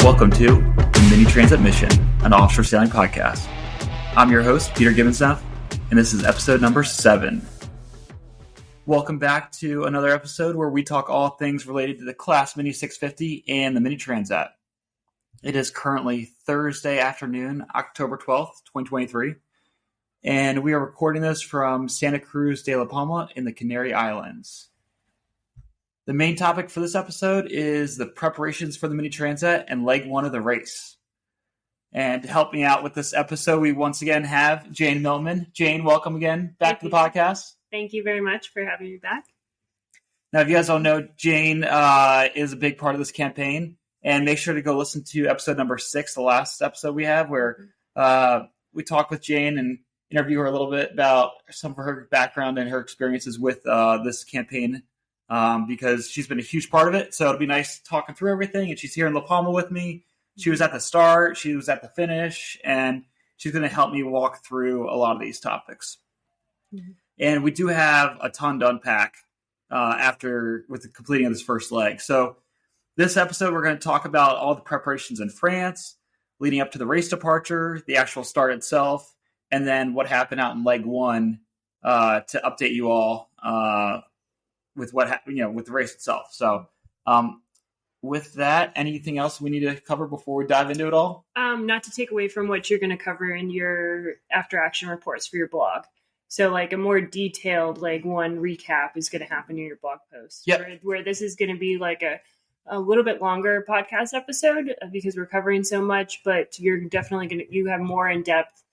Welcome to the Mini Transat Mission, an offshore sailing podcast. I'm your host, Peter Gibbonsneff, and this is episode number 7. Welcome back to another episode where we talk all things related to the Class Mini 650 and the Mini Transat. It is currently Thursday afternoon, October 12th, 2023, and we are recording this from Santa Cruz de la Palma in the Canary Islands. The main topic for this episode is the preparations for the Mini Transat and leg 1 of the race. And to help me out with this episode, we once again have Jane Millman. Jane, welcome again back to the podcast. Thank you very much for having me back. Now, if you guys don't know, Jane is a big part of this campaign. And make sure to go listen to episode number 6, the last episode we have, where we talk with Jane and interview her a little bit about some of her background and her experiences with this campaign. Because she's been a huge part of it. So it'll be nice talking through everything. And she's here in La Palma with me. She was at the start, she was at the finish, and she's going to help me walk through a lot of these topics. Mm-hmm. And we do have a ton to unpack with the completing of this first leg. So this episode, we're going to talk about all the preparations in France, leading up to the race departure, the actual start itself, and then what happened out in leg 1 to update you all with what with the race itself. So, with that, anything else we need to cover before we dive into it all? Not to take away from what you're going to cover in your after action reports for your blog. So, like a more detailed leg 1 recap is going to happen in your blog post. Yep. Where this is going to be like a little bit longer podcast episode because we're covering so much, but you're definitely you have more in depth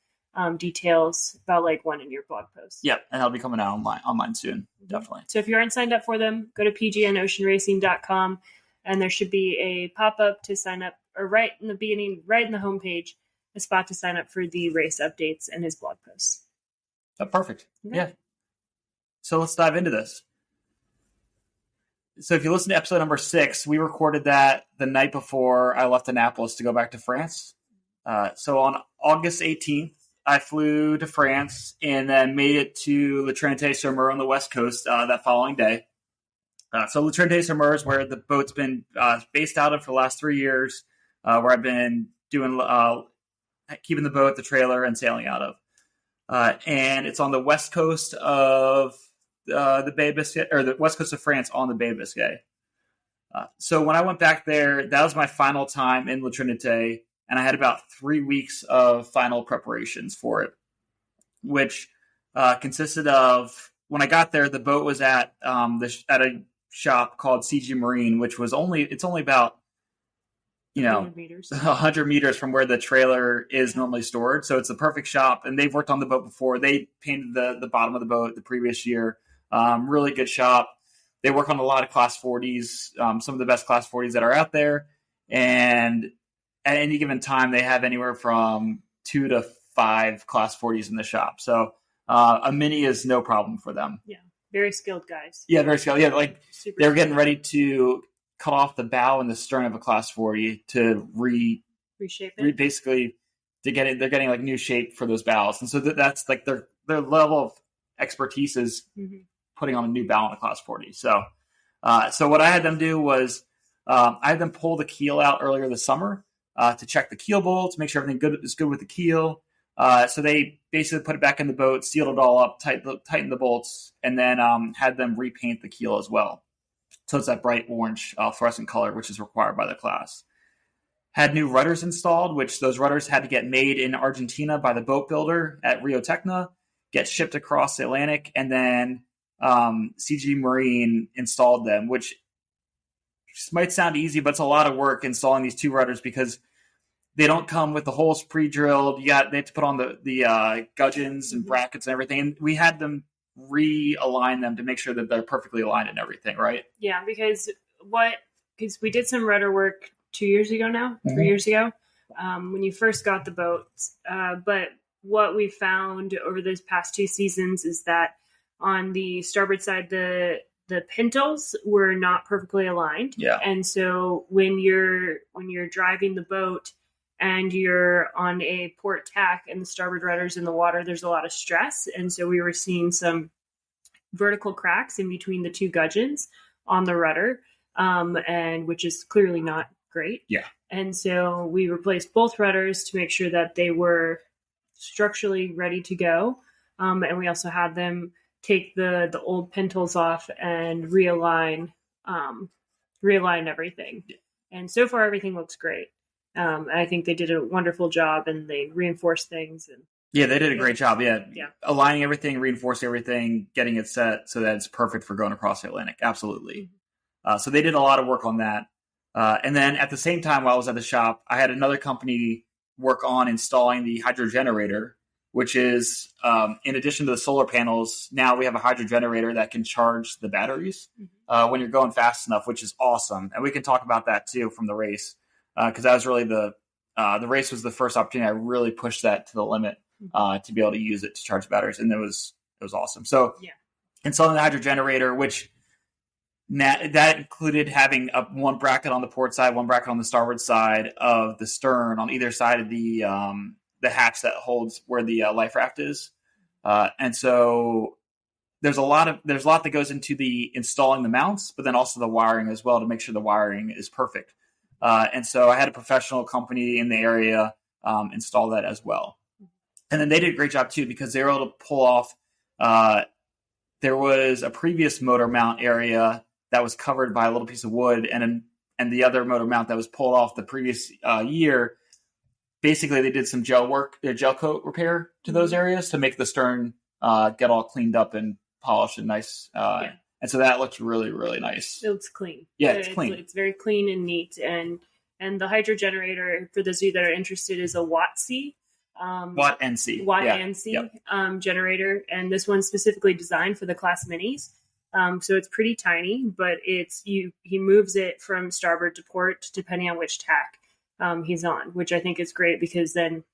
details about leg 1 in your blog post. Yep, and that'll be coming out online soon, definitely. So if you aren't signed up for them, go to pgnoceanracing.com, and there should be a pop-up to sign up, or right in the beginning, right in the homepage, a spot to sign up for the race updates and his blog posts. Oh, perfect. Okay. Yeah. So let's dive into this. So if you listen to episode number 6, we recorded that the night before I left Annapolis to go back to France. So on August 18th, I flew to France and then made it to Le Trinité-sur-Mer on the west coast that following day. So Le Trinité-sur-Mer is where the boat's been based out of for the last 3 years, where I've been doing keeping the boat, the trailer, and sailing out of. And it's on the west coast of the Bay of Biscay, or the west coast of France on the Bay of Biscay. So when I went back there, that was my final time in Le Trinité. And I had about 3 weeks of final preparations for it, which consisted of, when I got there, the boat was at a shop called CG Marine, which was only about 100 meters. 100 meters from where the trailer is normally stored. So it's the perfect shop, and they've worked on the boat before. They painted the bottom of the boat the previous year. Really good shop. They work on a lot of Class 40s, some of the best Class 40s that are out there, and at any given time, they have anywhere from 2 to 5 Class 40s in the shop. So a Mini is no problem for them. Yeah, very skilled guys. Yeah, very skilled. Yeah, like they were getting ready to cut off the bow and the stern of a Class 40 to reshape it. Basically, they're getting like new shape for those bows. And so that's like their level of expertise is putting on a new bow on a Class 40. So what I had them do was I had them pull the keel out earlier this summer. To check the keel bolts, make sure everything is good with the keel. So they basically put it back in the boat, sealed it all up, tightened the bolts, and then had them repaint the keel as well. So it's that bright orange fluorescent color, which is required by the class. Had new rudders installed, which those rudders had to get made in Argentina by the boat builder at Rio Tecna, get shipped across the Atlantic, and then CG Marine installed them, which might sound easy, but it's a lot of work installing these 2 rudders because they don't come with the holes pre-drilled. They have to put on the gudgeons and brackets and everything. And we had them realign them to make sure that they're perfectly aligned and everything, right? Yeah, because we did some rudder work 2 years ago now, 3 years ago, when you first got the boat. But what we found over those past 2 seasons is that on the starboard side, the pintles were not perfectly aligned. Yeah. And so when you're driving the boat and you're on a port tack and the starboard rudder's in the water, there's a lot of stress. And so we were seeing some vertical cracks in between the 2 gudgeons on the rudder, and which is clearly not great. Yeah. And so we replaced both rudders to make sure that they were structurally ready to go. And we also had them take the old pintles off and realign everything. And so far, everything looks great. And I think they did a wonderful job, and they reinforced things. And yeah, they did a great job. Yeah. Aligning everything, reinforcing everything, getting it set so that it's perfect for going across the Atlantic. Absolutely. So they did a lot of work on that. And then at the same time, while I was at the shop, I had another company work on installing the hydro generator, which is, in addition to the solar panels, now we have a hydro generator that can charge the batteries when you're going fast enough, which is awesome. And we can talk about that too from the race, because that was really the race was the first opportunity I really pushed that to the limit to be able to use it to charge batteries, and it was awesome. So installing the hydro generator, which that included having one bracket on the port side, one bracket on the starboard side of the stern on either side of the hatch that holds where the life raft is. And so there's a lot that goes into the installing the mounts, but then also the wiring as well to make sure the wiring is perfect. And so I had a professional company in the area install that as well. And then they did a great job too, because they were able to pull off, there was a previous motor mount area that was covered by a little piece of wood, and the other motor mount that was pulled off the previous year. Basically, they did some gel coat repair to those areas to make the stern get all cleaned up and polished and nice. And so that looks really, really nice. It looks clean. Yeah, it's clean. It's very clean and neat. And the hydro generator, for those of you that are interested, is a WATC. WAT-NC generator. And this one's specifically designed for the class minis. So it's pretty tiny, but he moves it from starboard to port depending on which tack he's on, which I think is great, because then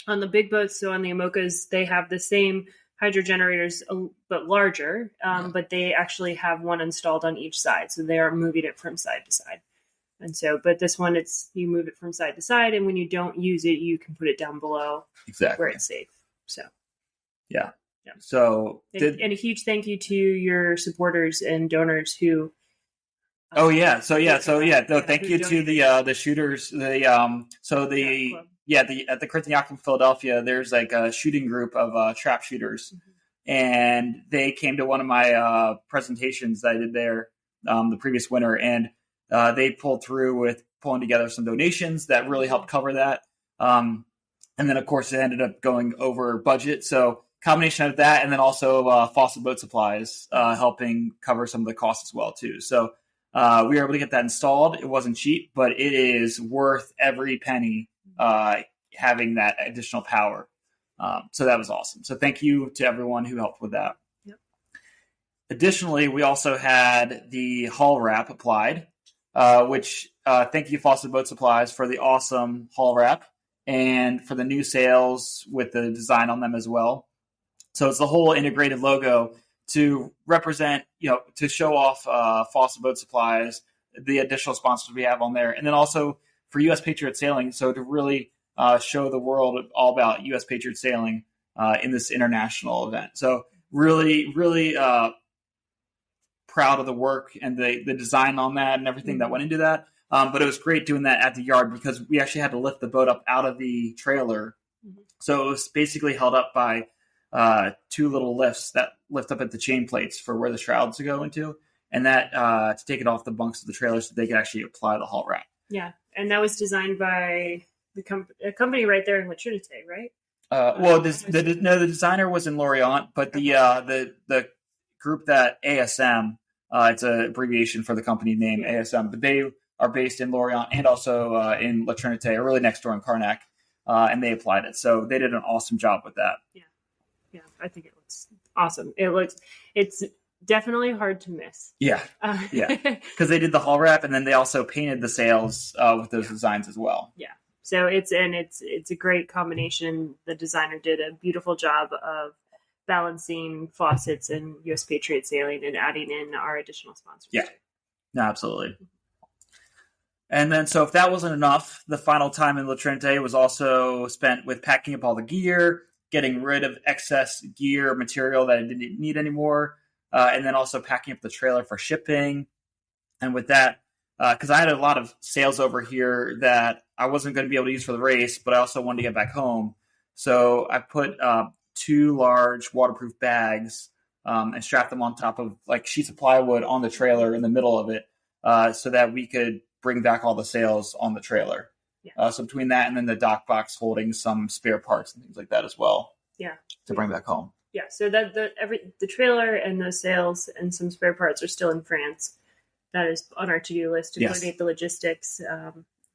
on the big boats, so on the Imokas, they have the same hydro generators but larger, but they actually have one installed on each side, so they are moving it from side to side. And so, but this one, you move it from side to side, and when you don't use it, you can put it down below where it's safe. So yeah. So and a huge thank you to your supporters and donors who. Thank you to the shooters. At the Corinthian Yacht Club Philadelphia, there's like a shooting group of trap shooters, and they came to one of my presentations that I did there the previous winter, and they pulled through with pulling together some donations that really helped cover that. And then, of course, it ended up going over budget. So combination of that, and then also Fawcett Boat Supplies helping cover some of the costs as well, too. So we were able to get that installed. It wasn't cheap, but it is worth every penny having that additional power. So that was awesome. So thank you to everyone who helped with that. Yep. Additionally, we also had the hull wrap applied, which thank you, Fawcett Boat Supplies, for the awesome hull wrap and for the new sails with the design on them as well. So it's the whole integrated logo to represent, to show off Fawcett Boat Supplies, the additional sponsors we have on there, and then also for U.S. Patriot Sailing. So to really show the world all about U.S. Patriot Sailing in this international event. So really, really proud of the work and the design on that and everything that went into that. But it was great doing that at the yard, because we actually had to lift the boat up out of the trailer. So it was basically held up by two little lifts that lift up at the chain plates for where the shrouds go into, and that to take it off the bunks of the trailer so they could actually apply the hull wrap. Yeah, and that was designed by a company right there in La Trinité, right? The designer was in Lorient, but the group that ASM, it's an abbreviation for the company name ASM, but they are based in Lorient and also in La Trinité, or really next door in Carnac, and they applied it. So they did an awesome job with that. Yeah, I think it looks awesome. It's definitely hard to miss. Yeah, because they did the hull wrap, and then they also painted the sails with those designs as well. Yeah, so it's a great combination. The designer did a beautiful job of balancing Fawcett's and U.S. Patriot Sailing and adding in our additional sponsors. Yeah, no, absolutely. And then, so if that wasn't enough, the final time in La Trinité was also spent with packing up all the gear, getting rid of excess gear material that I didn't need anymore, and then also packing up the trailer for shipping. And with that, because I had a lot of sails over here that I wasn't going to be able to use for the race, but I also wanted to get back home. So I put 2 large waterproof bags and strapped them on top of like sheets of plywood on the trailer in the middle of it, so that we could bring back all the sails on the trailer. Yeah. So between that and then the dock box holding some spare parts and things like that as well. Yeah. To bring back home. Yeah. So that the trailer and the sails and some spare parts are still in France. That is on our to-do list to coordinate the logistics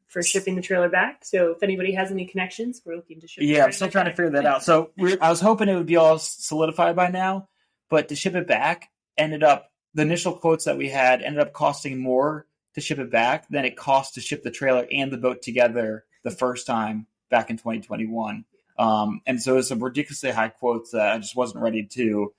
for shipping the trailer back. So if anybody has any connections, we're looking to ship. Yeah, I'm still trying to figure that out. So I was hoping it would be all solidified by now, but to ship it back the initial quotes that we had ended up costing more to ship it back than it cost to ship the trailer and the boat together the first time back in 2021. And so it's some ridiculously high quotes that I just wasn't ready to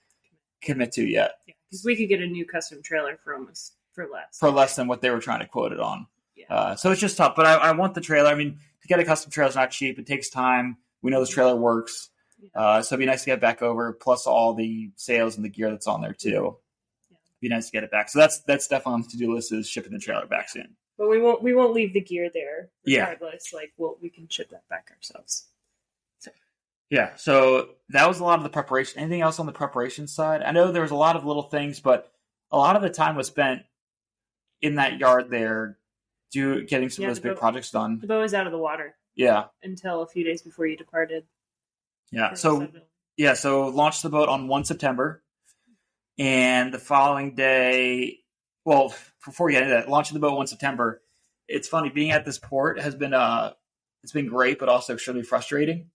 commit to yet. Yeah, because we could get a new custom trailer for less than what they were trying to quote it on. Yeah. So it's just tough, but I want the trailer. I mean, to get a custom trailer is not cheap. It takes time. We know this trailer works. So it'd be nice to get it back over, plus all the sails and the gear that's on there too. Yeah. It'd be nice to get it back. So that's definitely on the to-do list, is shipping the trailer back soon. But we won't leave the gear there regardless. Yeah. Like we can ship that back ourselves. Yeah, so that was a lot of the preparation. Anything else on the preparation side? I know there was a lot of little things, but a lot of the time was spent in that yard there getting some of those big projects done. The boat was out of the water. Yeah. Until a few days before you departed. Yeah. So launched the boat on 1 September. And the following day, well, before we get into that, launching the boat 1 September, it's funny, being at this port has been it's been great, but also extremely frustrating.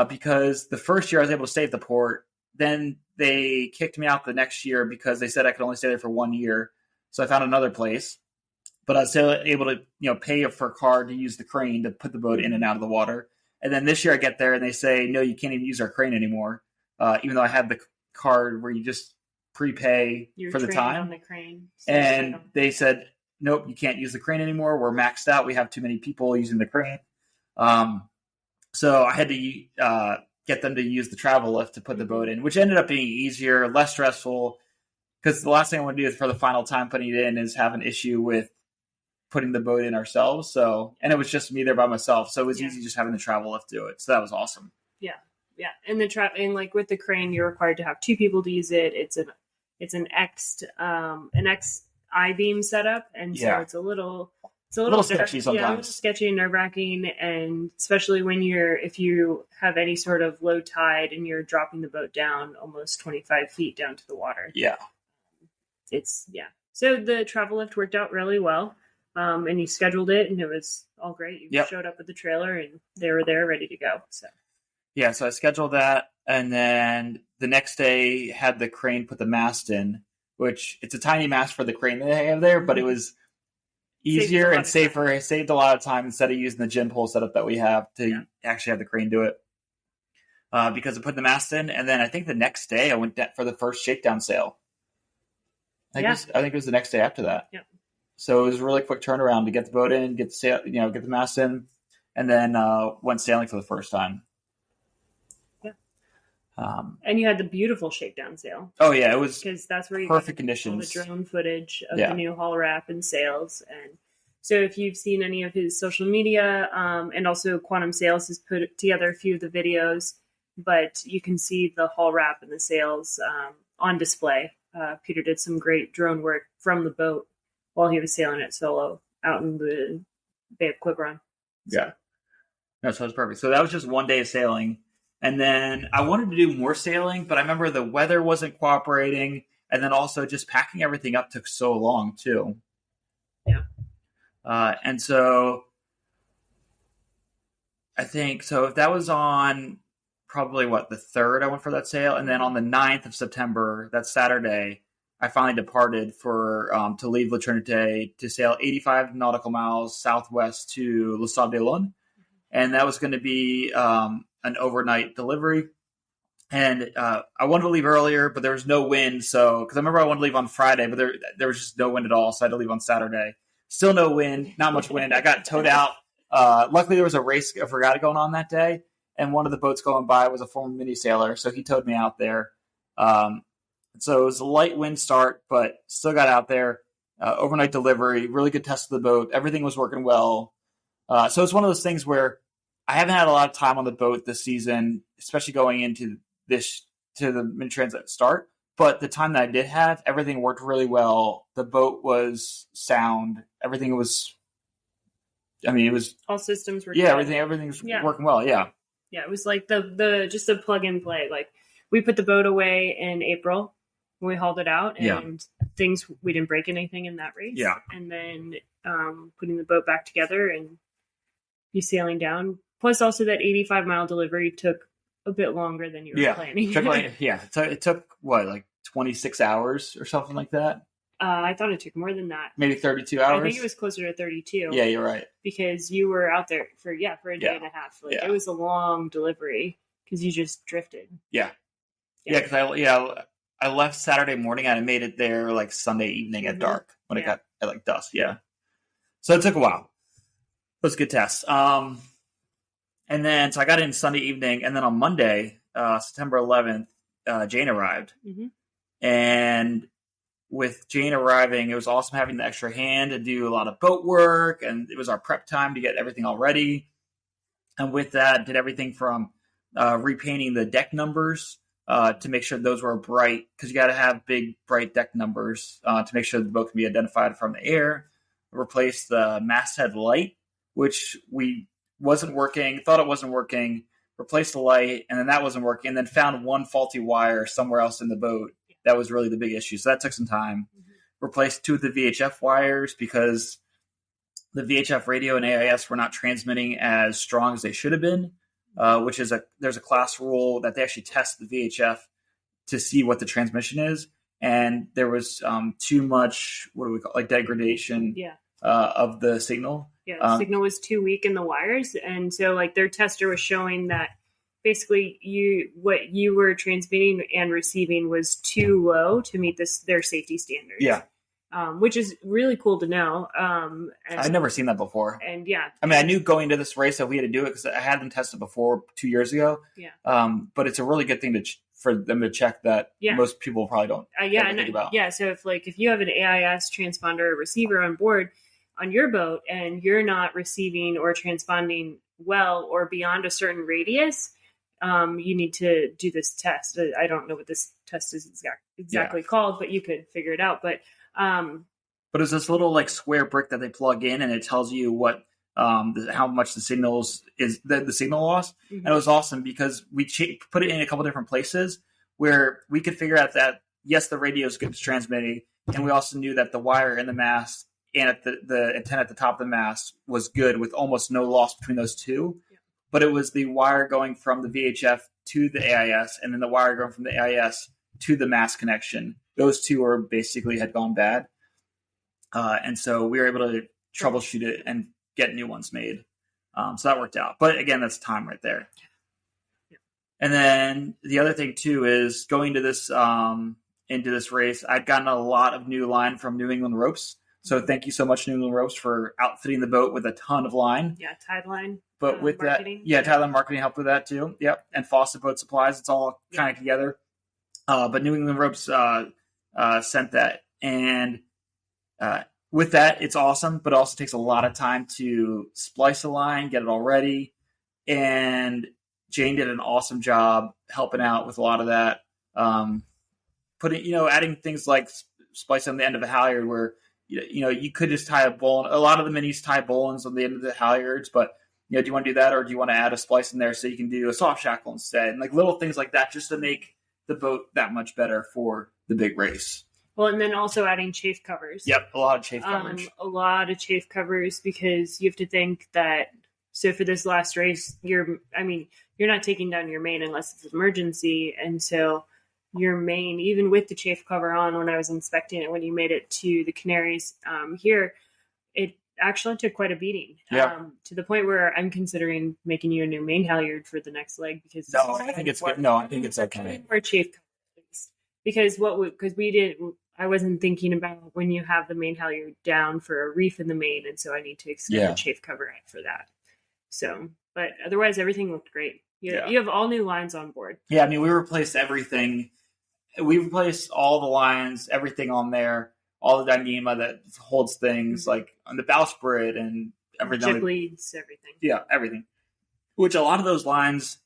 Because the first year I was able to stay at the port, then they kicked me out the next year because they said I could only stay there for 1 year. So I found another place, but I was still able to, pay for a card to use the crane to put the boat in and out of the water. And then this year I get there and they say, no, you can't even use our crane anymore. Even though I had the card where you just prepay for the time. On the crane. And they said, nope, you can't use the crane anymore. We're maxed out. We have too many people using the crane. So I had to get them to use the travel lift to put the boat in, which ended up being easier, less stressful, because the last thing I want to do for the final time putting it in is have an issue with putting the boat in ourselves. And it was just me there by myself. So it was easy just having the travel lift do it. So that was awesome. Yeah. Yeah. And and like with the crane, you're required to have 2 people to use it. It's an X I-beam setup. And so it's a little sketchy sometimes. Yeah, a little sketchy and nerve-wracking, and especially if you have any sort of low tide and you're dropping the boat down almost 25 feet down to the water. Yeah. So the travel lift worked out really well, and you scheduled it, and it was all great. You showed up with the trailer, and they were there ready to go. So I scheduled that, and then the next day had the crane put the mast in, which it's a tiny mast for the crane that they have there, but it was easier and safer. It saved a lot of time instead of using the gin pole setup that we have to actually have the crane do it. Because I put the mast in, and then I think the next day I went for the first shakedown sail. I think it was the next day after that. Yeah. So it was a really quick turnaround to get the boat in, get the sail, get the mast in, and then went sailing for the first time. Yeah. And you had the beautiful shakedown sail. Oh yeah, it was because that's where you perfect conditions. All the drone footage of the new hull wrap and sails. And so if you've seen any of his social media, and also Quantum Sails has put together a few of the videos, but you can see the hull wrap and the sails on display. Peter did some great drone work from the boat while he was sailing it solo out in the Bay of Quiberon. Yeah. No, so it was perfect. So that was just 1 day of sailing. And then I wanted to do more sailing, but I remember the weather wasn't cooperating. And then also just packing everything up took so long too. Yeah. And so I think, so if that was on probably the 3rd, I went for that sail. And then on the 9th of September, that Saturday, I finally departed to leave La Trinité to sail 85 nautical miles southwest to Les Sables. And that was going to be an overnight delivery. And I wanted to leave earlier, but there was no wind. So, because I remember I wanted to leave on Friday, but there was just no wind at all. So I had to leave on Saturday. Still no wind, not much wind. I got towed out. Luckily, there was a race of regatta going on that day. And one of the boats going by was a former mini sailor. So he towed me out there. So it was a light wind start, but still got out there. overnight delivery, really good test of the boat. Everything was working well. So it's one of those things where I haven't had a lot of time on the boat this season, especially going into the Mini Transat start. But the time that I did have, everything worked really well. The boat was sound. Everything was, it was all systems were good. good. Everything's working well. Yeah. Yeah. It was like the just a plug and play. Like we put the boat away in April when we hauled it out, and we didn't break anything in that race. Yeah. And then putting the boat back together and you sailing down. Plus also that 85-mile delivery took a bit longer than you were planning. It took what, like 26 hours or something like that? I thought it took more than that. Maybe 32 hours? I think it was closer to 32. Yeah, you're right. Because you were out there for a day and a half. It was a long delivery because you just drifted. Yeah. Yeah, because I left Saturday morning and I made it there like Sunday evening at dark when it got at like dusk. Yeah. So it took a while. It was a good test. And then, so I got in Sunday evening, and then on Monday, September 11th, Jane arrived. Mm-hmm. And with Jane arriving, it was awesome having the extra hand to do a lot of boat work, and it was our prep time to get everything all ready. And with that, did everything from repainting the deck numbers to make sure those were bright, because you got to have big, bright deck numbers to make sure the boat can be identified from the air. Replace the masthead light, which wasn't working, thought it wasn't working, replaced the light, and then that wasn't working, and then found one faulty wire somewhere else in the boat. That was really the big issue. So that took some time. Mm-hmm. Replaced 2 of the VHF wires because the VHF radio and AIS were not transmitting as strong as they should have been, which is there's a class rule that they actually test the VHF to see what the transmission is. And there was too much, degradation of the signal. Yeah, the signal was too weak in the wires. And so their tester was showing that basically what you were transmitting and receiving was too low to meet their safety standards. Yeah. Which is really cool to know. I'd never seen that before. And I knew going into this race that we had to do it because I had them tested before 2 years ago. Yeah. But it's a really good thing for them to check that most people probably don't think about. Yeah. So if you have an AIS transponder or receiver on board on your boat and you're not receiving or transponding well or beyond a certain radius, you need to do this test. I don't know what this test is exactly called, but you could figure it out. But it's this little square brick that they plug in, and it tells you what how much the signals is the signal loss. Mm-hmm. And it was awesome because we put it in a couple different places where we could figure out that yes, the radio is good at transmitting, and we also knew that the wire in the mast and at the antenna at the top of the mast was good with almost no loss between those two. Yeah. But it was the wire going from the VHF to the AIS, and then the wire going from the AIS to the mast connection. Those two had gone bad. And so we were able to troubleshoot it and get new ones made. So that worked out. But again, that's time right there. Yeah. And then the other thing too is going to this into this race, I'd gotten a lot of new line from New England Ropes. So thank you so much, New England Ropes, for outfitting the boat with a ton of line. Yeah, tide line. But with marketing. Tide line marketing helped with that too. Yep. And Fawcett Boat Supplies, it's all kind of together. But New England Ropes sent that. And with that, it's awesome, but it also takes a lot of time to splice a line, get it all ready. And Jane did an awesome job helping out with a lot of that. Adding things like splicing on the end of a halyard where, you could just tie a bowline. A lot of the minis tie bowlines on the end of the halyards, but, do you want to do that, or do you want to add a splice in there so you can do a soft shackle instead? And little things like that just to make the boat that much better for the big race. Well, and then also adding chafe covers. Yep, a lot of chafe coverage. A lot of chafe covers because you have to think that, so for this last race, you're not taking down your main unless it's an emergency. And so your main, even with the chafe cover on, when I was inspecting it, when you made it to the Canaries here, it actually took quite a beating. To the point where I'm considering making you a new main halyard for the next leg because I think it's good. No, I think it's okay. More chafe covers, because I wasn't thinking about when you have the main halyard down for a reef in the main, and so I need to extend the chafe cover out for that. So, but otherwise everything looked great. You have all new lines on board. Yeah, we replaced everything. We replaced all the lines, everything on there. all the Dyneema that holds things like on the bowsprit and everything. Jib leads, everything. Yeah, everything. Which a lot of those lines,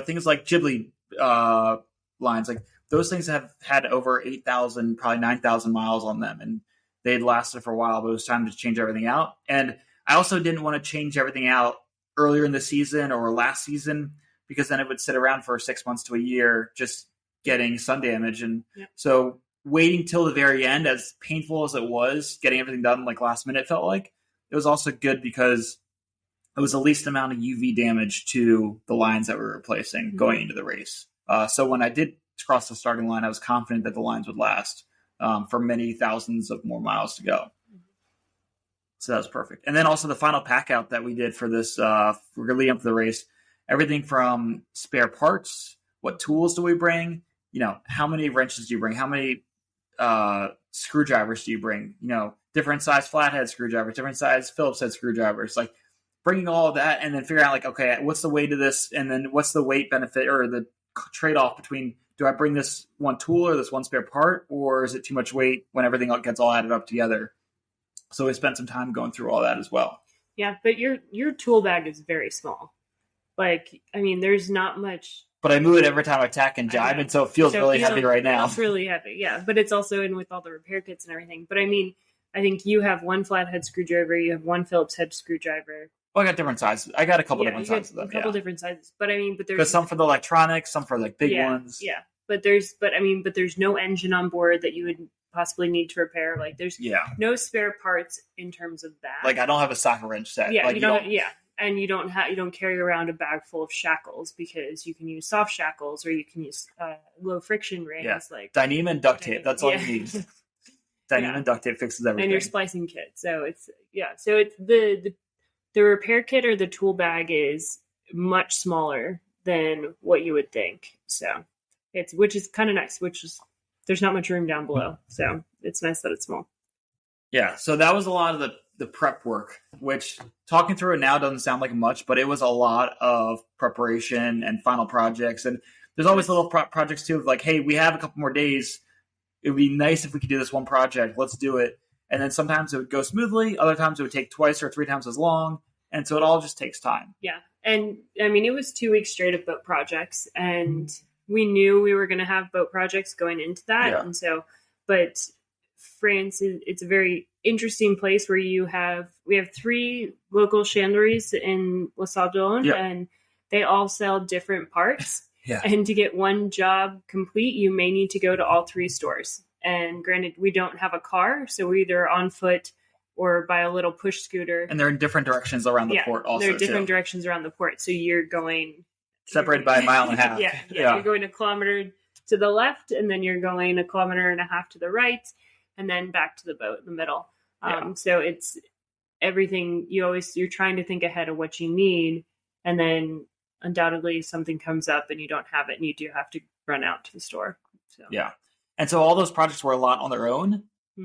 things like jib lead lines, like those things have had over 8,000, probably 9,000 miles on them, and they'd lasted for a while, but it was time to change everything out. And I also didn't want to change everything out earlier in the season or last season, because then it would sit around for 6 months to a year just getting sun damage. And so waiting till the very end, as painful as it was, getting everything done like last minute felt like, it was also good because it was the least amount of UV damage to the lines that we were replacing going into the race. So when I did cross the starting line, I was confident that the lines would last for many thousands of more miles to go. So that was perfect. And then also the final pack out that we did for this, we're leading up to the race, everything from spare parts, what tools do we bring, how many wrenches do you bring, how many screwdrivers do you bring, different size flathead screwdrivers, different size Phillips head screwdrivers, like bringing all of that and then figuring out like, okay, what's the weight of this? And then what's the weight benefit or the trade-off between, do I bring this one tool or this one spare part, or is it too much weight when everything gets all added up together? So we spent some time going through all that as well. Yeah, but your tool bag is very small. Like, I mean, there's not much. But I move it every time I tack and jibe, and so it feels really heavy right now. It's really heavy, yeah. But it's also in with all the repair kits and everything. But I mean, I think you have one flathead screwdriver, you have one Phillips head screwdriver. Well, I got different sizes. I got a couple different sizes of them. A couple different sizes. But I mean, there's because some for the electronics, some for like big ones. Yeah. But there's no engine on board that you would possibly need to repair. Like there's no spare parts in terms of that. Like I don't have a socket wrench set. Yeah, like, you don't carry around a bag full of shackles, because you can use soft shackles or you can use low friction rings. Yeah. Like Dyneema and duct tape. That's all you need. Dyneema and duct tape fixes everything. And your splicing kit. So it's the repair kit or the tool bag is much smaller than what you would think. So which is kind of nice, there's not much room down below. So it's nice that it's small. Yeah. So that was a lot of the prep work, which talking through it now doesn't sound like much, but it was a lot of preparation and final projects. And there's always little projects too of like, hey, we have a couple more days. It would be nice if we could do this one project. Let's do it. And then sometimes it would go smoothly. Other times it would take twice or three times as long. And so it all just takes time. Yeah. And I mean, it was 2 weeks straight of boat projects, and we knew we were going to have boat projects going into that. Yeah. And so, but France it's a very interesting place where we have 3 local chandleries in Les Sables, and they all sell different parts. Yeah. And to get one job complete, you may need to go to all 3 stores. And granted, we don't have a car, so we're either on foot or by a little push scooter. And they're in different directions around the port also. They're different directions around the port. So you're going... separated by a mile and a half. Yeah. You're going a kilometer to the left, and then you're going a kilometer and a half to the right, and then back to the boat in the middle. So it's everything. You're trying to think ahead of what you need, and then undoubtedly something comes up and you don't have it, and you do have to run out to the store. So. Yeah. And so all those projects were a lot on their own,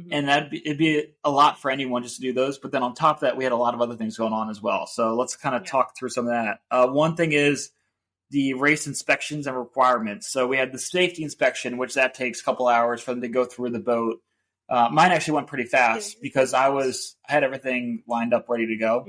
and it'd be a lot for anyone just to do those. But then on top of that, we had a lot of other things going on as well. So let's kind of talk through some of that. One thing is the race inspections and requirements. So we had the safety inspection, which that takes a couple hours for them to go through the boat. Mine actually went pretty fast because I had everything lined up ready to go.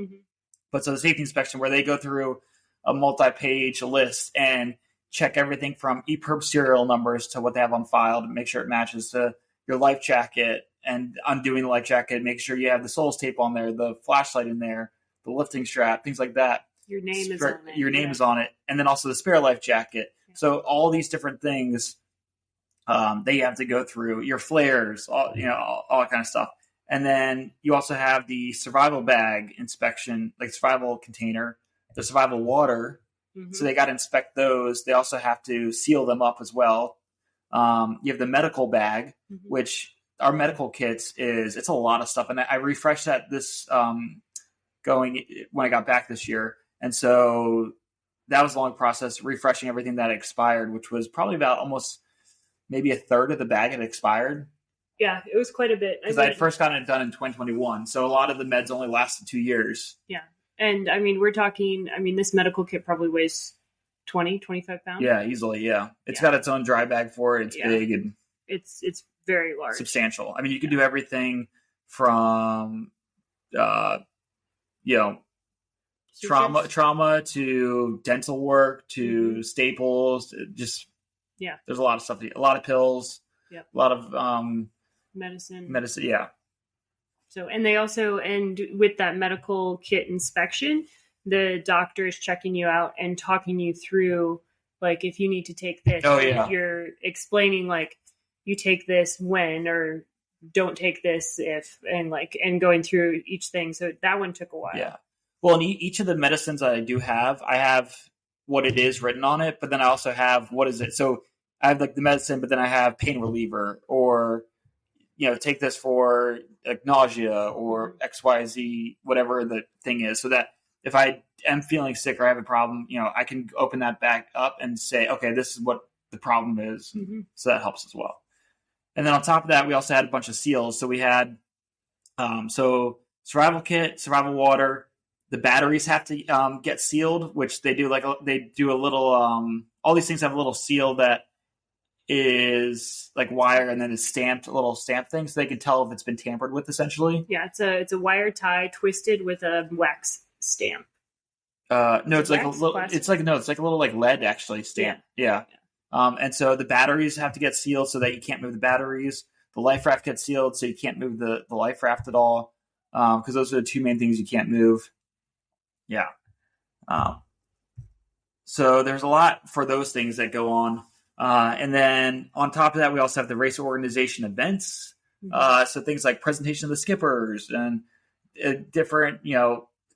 But so the safety inspection, where they go through a multi-page list and check everything from EPIRB serial numbers to what they have on file to make sure it matches to your life jacket, and undoing the life jacket, make sure you have the soles tape on there, the flashlight in there, the lifting strap, things like that. Your name is on it. Your name is on it. And then also the spare life jacket. Yeah. So all these different things that you have to go through, your flares, all that kind of stuff. And then you also have the survival bag inspection, like survival container, the survival water. So they got to inspect those. They also have to seal them up as well. You have the medical bag, which our medical kits it's a lot of stuff. And I refreshed that going when I got back this year. And so that was a long process, refreshing everything that expired, which was probably about almost maybe a third of the bag had expired. Yeah, it was quite a bit. Because I had first gotten it done in 2021. So a lot of the meds only lasted 2 years. Yeah. And I mean, this medical kit probably weighs 20, 25 pounds. Yeah, easily. Yeah. It's got its own dry bag for it. It's big. And it's very large. Substantial. I mean, you can do everything from, trauma to dental work to staples. Just, there's a lot of stuff. A lot of pills. Yeah. A lot of medicine. Yeah. So, and they also, and with that medical kit inspection, the doctor is checking you out and talking you through, like, if you need to take this, you're explaining, like, you take this when, or don't take this if, and going through each thing. So that one took a while. Yeah. Well, in each of the medicines I have what it is written on it, but then I also have, what is it? So I have like the medicine, but then I have pain reliever, or, take this for nausea or XYZ, whatever the thing is, so that if I am feeling sick or I have a problem, I can open that back up and say, okay, this is what the problem is. Mm-hmm. So that helps as well. And then on top of that, we also had a bunch of seals. So we had, survival kit, survival water. The batteries have to get sealed, which they do a little, all these things have a little seal that is like wire and then it's stamped, a little stamp thing, so they can tell if it's been tampered with, essentially. Yeah, it's a wire tie twisted with a wax stamp. No, it's like a little, plastic? It's like a little like lead actually stamp. Yeah. And so the batteries have to get sealed so that you can't move the batteries. The life raft gets sealed so you can't move the life raft at all, because those are the two main things you can't move. Yeah. So there's a lot for those things that go on. And then on top of that, we also have the race organization events. So things like presentation of the skippers and different,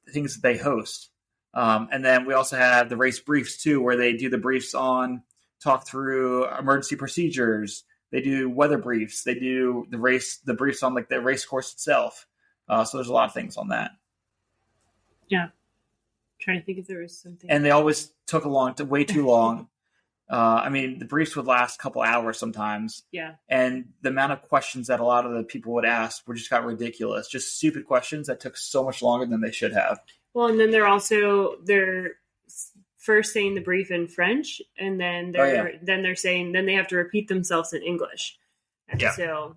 things that they host. And then we also have the race briefs too, where they do the briefs on, talk through emergency procedures. They do weather briefs. They do the briefs on like the race course itself. So there's a lot of things on that. Yeah. Trying to think if there was something. And they always took way too long. The briefs would last a couple hours sometimes. Yeah. And the amount of questions that a lot of the people would ask just got ridiculous. Just stupid questions that took so much longer than they should have. Well, and then they're first saying the brief in French, and then they're saying, then they have to repeat themselves in English. And so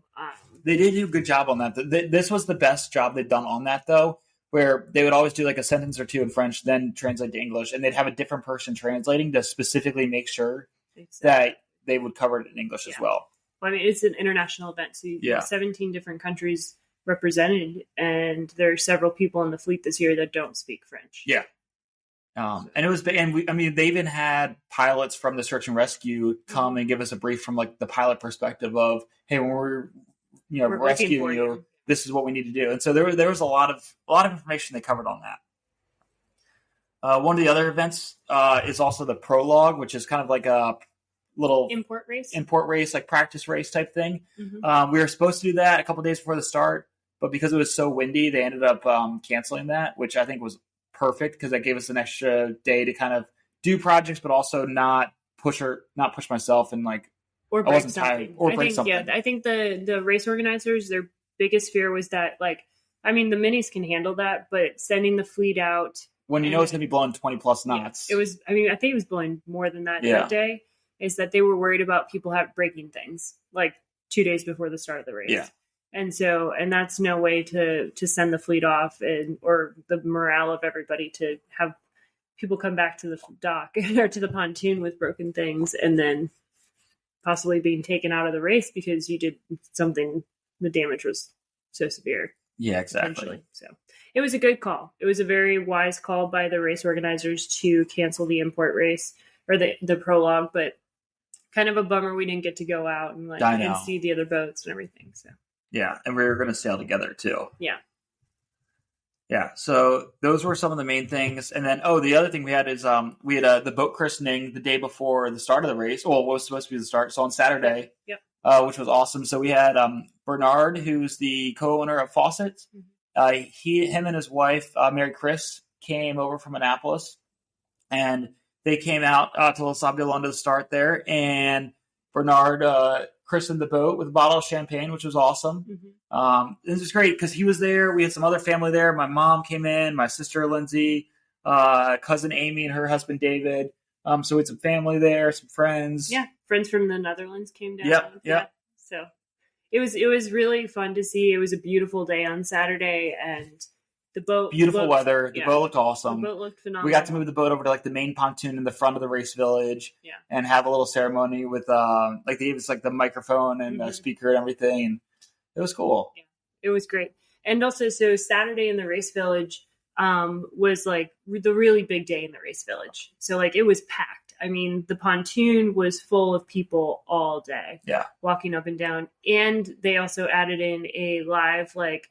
they did do a good job on that. This was the best job they've done on that, though, where they would always do like a sentence or two in French, then translate to English, and they'd have a different person translating to specifically make sure that they would cover it in English as well. Well, it's an international event, so you have 17 different countries represented, and there are several people in the fleet this year that don't speak French. Yeah. And it was, they even had pilots from the search and rescue come and give us a brief from like the pilot perspective of, hey, when we're rescuing you, this is what we need to do. And so there was a lot of information they covered on that. One of the other events is also the prologue, which is kind of like a little import race, like practice race type thing. Mm-hmm. We were supposed to do that a couple of days before the start, but because it was so windy, they ended up canceling that, which I think was perfect because that gave us an extra day to kind of do projects, but also not push myself and like, or break something. I think the race organizers, their biggest fear was that, like, the minis can handle that, but sending the fleet out when it's going to be blowing 20 plus knots. It was, I think it was blowing more than that that day, is that they were worried about people breaking things like 2 days before the start of the race. Yeah. And that's no way to send the fleet off or the morale of everybody to have people come back to the dock or to the pontoon with broken things and then possibly being taken out of the race because you did something, the damage was so severe. Yeah, exactly. So it was a good call. It was a very wise call by the race organizers to cancel the import race or the prologue, but kind of a bummer we didn't get to go out and see the other boats and everything. So. Yeah, and we were going to sail together, too. Yeah. Yeah, so those were some of the main things. And then, the other thing we had is we had the boat christening the day before the start of the race. Well, what was supposed to be the start. So on Saturday, which was awesome. So we had Bernard, who's the co-owner of Fawcett. Mm-hmm. Him and his wife, Mary Chris, came over from Annapolis. And they came out to Les Sables to the start there. And Bernard christened the boat with a bottle of champagne, which was awesome. Mm-hmm. This was great because he was there. We had some other family there. My mom came in, my sister Lindsay, cousin Amy and her husband David. So we had some family there, some friends. Yeah, friends from the Netherlands came down. Yeah. So it was really fun to see. It was a beautiful day on Saturday, and the boat beautiful weather. The boat looked awesome. The boat looked phenomenal. We got to move the boat over to like the main pontoon in the front of the race village, and have a little ceremony with like they gave us like the microphone and a speaker and everything, and it was cool. Yeah, it was great. And also, so Saturday in the race village was like the really big day in the race village. So like it was packed. I mean, the pontoon was full of people all day, walking up and down. And they also added in a live, like,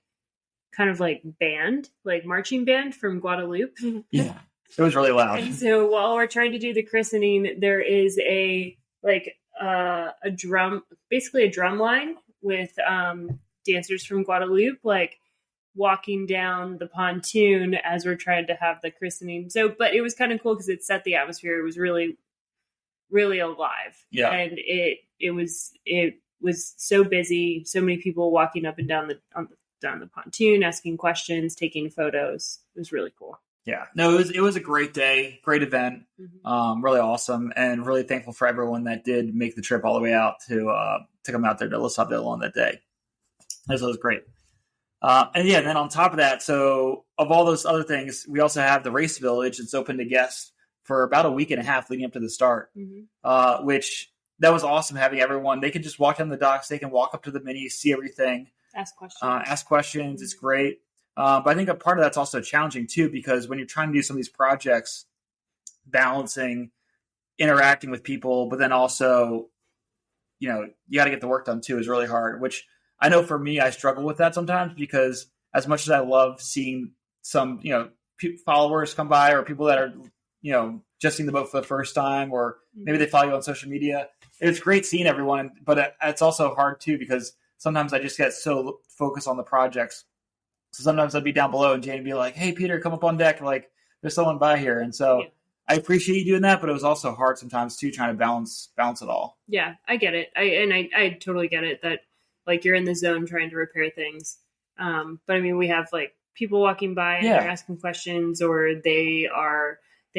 kind of like band, like marching band from Guadeloupe. Yeah, it was really loud. And so while we're trying to do the christening, there is a drum, basically a drum line with dancers from Guadeloupe, like walking down the pontoon as we're trying to have the christening. So, but it was kind of cool because it set the atmosphere. It was really, really alive. Yeah. And it was so busy, so many people walking up and down the pontoon, asking questions, taking photos. It was really cool. Yeah, no, it was a great day, great event, really awesome, and really thankful for everyone that did make the trip all the way out to come out there to Les Sables on that day. This was great. And then on top of that, so of all those other things, we also have the race village. It's open to guests for about a week and a half leading up to the start, which that was awesome having everyone. They could just walk down the docks. They can walk up to the Mini, see everything. Ask questions. It's great. But I think a part of that's also challenging too, because when you're trying to do some of these projects, balancing interacting with people, but then also, you got to get the work done too is really hard, which I know for me, I struggle with that sometimes because as much as I love seeing some, followers come by or people that are, just seeing the boat for the first time, or maybe they follow you on social media. It's great seeing everyone, but it's also hard too, because sometimes I just get so focused on the projects. So sometimes I'd be down below and Jane would be like, "Hey, Peter, come up on deck. Like, there's someone by here." And so I appreciate you doing that, but it was also hard sometimes too, trying to balance it all. Yeah, I get it. I totally get it that like you're in the zone trying to repair things. But I mean, we have like people walking by and they're asking questions, or they've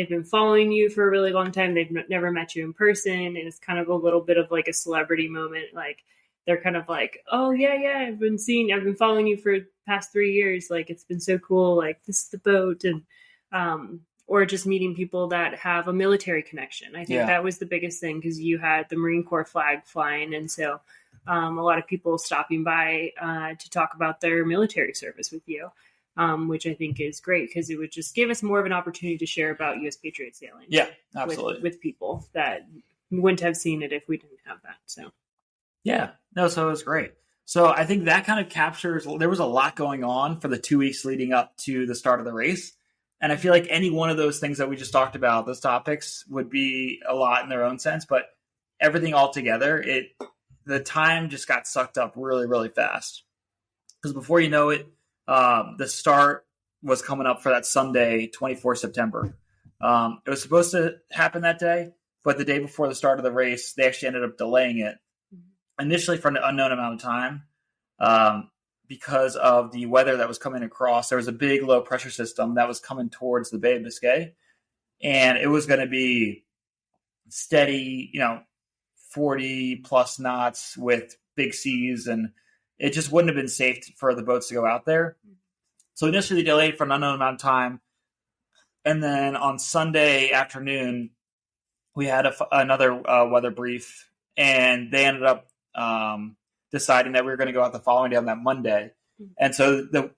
been following you for a really long time. They've never met you in person. And it's kind of a little bit of like a celebrity moment. Like they're kind of like, "Oh yeah, I've been following you for the past 3 years. Like, it's been so cool. Like, this is the boat." And, or just meeting people that have a military connection. I think that was the biggest thing, because you had the Marine Corps flag flying. And so, a lot of people stopping by, to talk about their military service with you. Which I think is great, because it would just give us more of an opportunity to share about U.S. Patriot sailing. Yeah, absolutely. With people that wouldn't have seen it if we didn't have that. So, so it was great. So I think that kind of captures, there was a lot going on for the 2 weeks leading up to the start of the race. And I feel like any one of those things that we just talked about, those topics, would be a lot in their own sense, but everything all together, the time just got sucked up really, really fast. Because before you know it, the start was coming up for that Sunday, 24 September. It was supposed to happen that day, but the day before the start of the race, they actually ended up delaying it initially for an unknown amount of time, because of the weather that was coming across. There was a big low pressure system that was coming towards the Bay of Biscay, and it was going to be steady, 40 plus knots with big seas, and it just wouldn't have been safe for the boats to go out there. So initially delayed for an unknown amount of time. And then on Sunday afternoon, we had another weather brief, and they ended up deciding that we were going to go out the following day on that Monday. And so the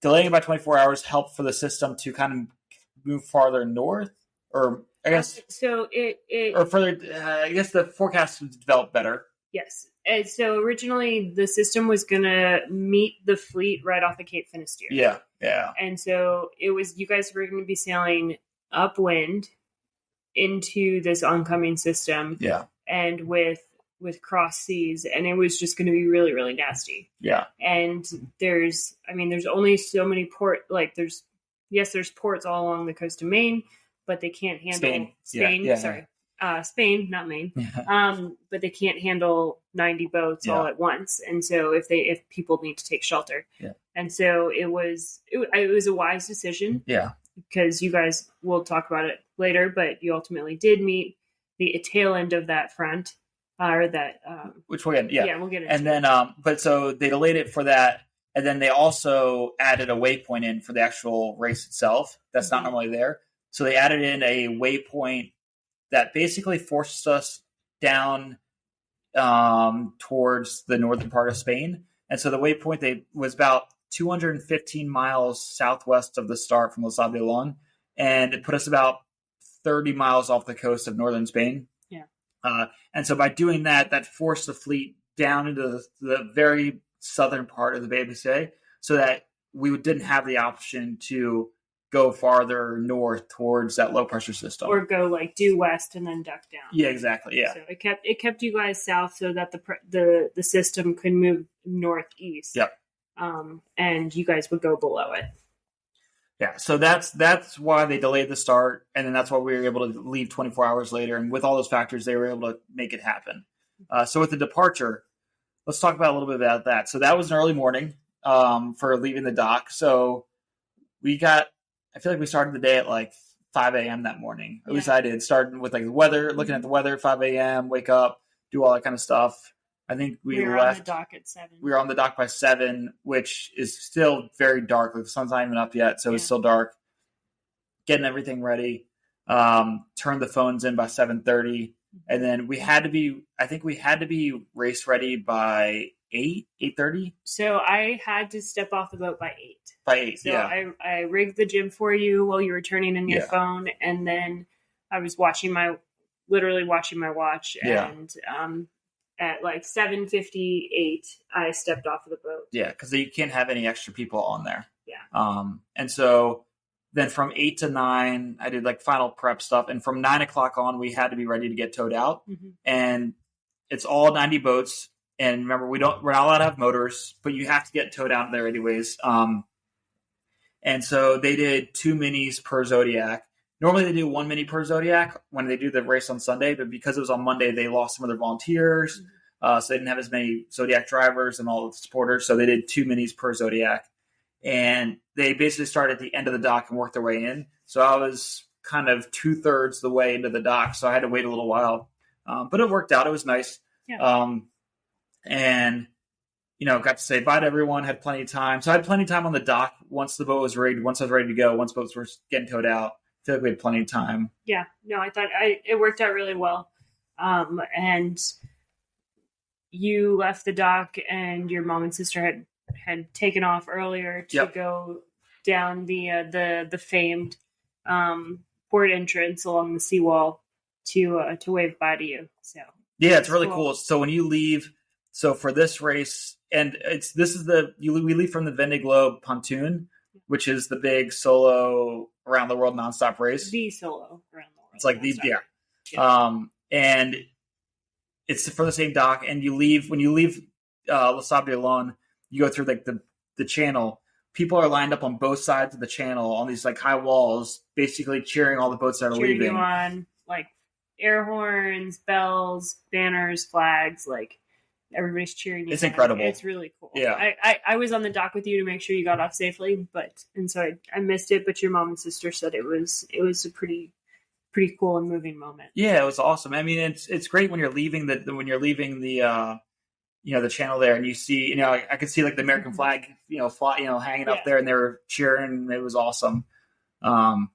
delaying by 24 hours helped for the system to kind of move farther north, or I guess. So or further, I guess the forecast was developed better. Yes. And so originally the system was going to meet the fleet right off the Cape Finisterre. Yeah. And so you guys were going to be sailing upwind into this oncoming system. Yeah. And with cross seas, and it was just going to be really, really nasty. Yeah. And there's only so many there's ports all along the coast of Maine, but they can't handle Spain. Yeah. Sorry. Spain, not Maine. But they can't handle 90 boats all at once. And so if people need to take shelter. Yeah. And so it was a wise decision. Yeah. Because you guys, we'll talk about it later, but you ultimately did meet the tail end of that front. or that. Which we'll get. Yeah, we'll get into. And then, but so they delayed it for that, and then they also added a waypoint in for the actual race itself. That's not normally there. So they added in a waypoint that basically forced us down towards the northern part of Spain. And so the waypoint was about 215 miles southwest of the start from Les Sables, and it put us about 30 miles off the coast of northern Spain. Yeah. And so by doing that, that forced the fleet down into the very southern part of the Bay of Biscay, so that we didn't have the option to go farther north towards that low pressure system, or go like due west and then duck down. Yeah, exactly. Yeah. So it kept you guys south so that the system could move northeast. Yep. And you guys would go below it. Yeah. So that's why they delayed the start, and then that's why we were able to leave 24 hours later. And with all those factors, they were able to make it happen. So with the departure, let's talk about a little bit about that. So that was an early morning for leaving the dock. So I feel like we started the day at like 5 a.m. that morning. At least I did. Starting with like the weather, looking at the weather at 5 a.m., wake up, do all that kind of stuff. I think we were left. On the dock at 7. We were on the dock by 7, which is still very dark. Like the sun's not even up yet, so it's still dark. Getting everything ready. Turned the phones in by 7:30, and then we had to be. I think we had to be race ready by 8:30. So I had to step off the boat by 8. By 8, so I rigged the gym for you while you were turning in your phone, and then I was literally watching my watch, and at like 7:58, I stepped off of the boat. Yeah, because you can't have any extra people on there. Yeah. And so then from 8 to 9, I did like final prep stuff, and from 9 o'clock on, we had to be ready to get towed out. And it's all 90 boats. And remember, we're not allowed to have motors, but you have to get towed out there anyways. And so they did 2 minis per Zodiac. Normally they do 1 mini per Zodiac when they do the race on Sunday, but because it was on Monday, they lost some of their volunteers. So they didn't have as many Zodiac drivers and all the supporters. So they did 2 minis per Zodiac. And they basically started at the end of the dock and worked their way in. So I was kind of 2/3 the way into the dock, so I had to wait a little while. But it worked out. It was nice. Yeah. And got to say bye to everyone, had plenty of time. So I had plenty of time on the dock once the boat was rigged, once I was ready to go, once boats were getting towed out. I feel like we had plenty of time. Yeah. No, I thought it worked out really well. And you left the dock, and your mom and sister had taken off earlier to go down the famed port entrance along the seawall to wave bye to you. So yeah, it's really cool. So when you leave, so for this race, and we leave from the Vendée Globe pontoon, which is the big solo around the world nonstop race. The solo around the world. It's like and it's from the same dock. And when you leave Les Sables alone, you go through like the channel. People are lined up on both sides of the channel on these like high walls, basically cheering all the boats that are leaving. Cheering you on, like air horns, bells, banners, flags, like. Everybody's cheering you. It's incredible. It's really cool. Yeah. I was on the dock with you to make sure you got off safely, and so I missed it. But your mom and sister said it was a pretty cool and moving moment. Yeah, it was awesome. I mean, it's great when you're leaving the the channel there, and you see, I could see like the American flag, fly, hanging up there, and they were cheering. It was awesome. And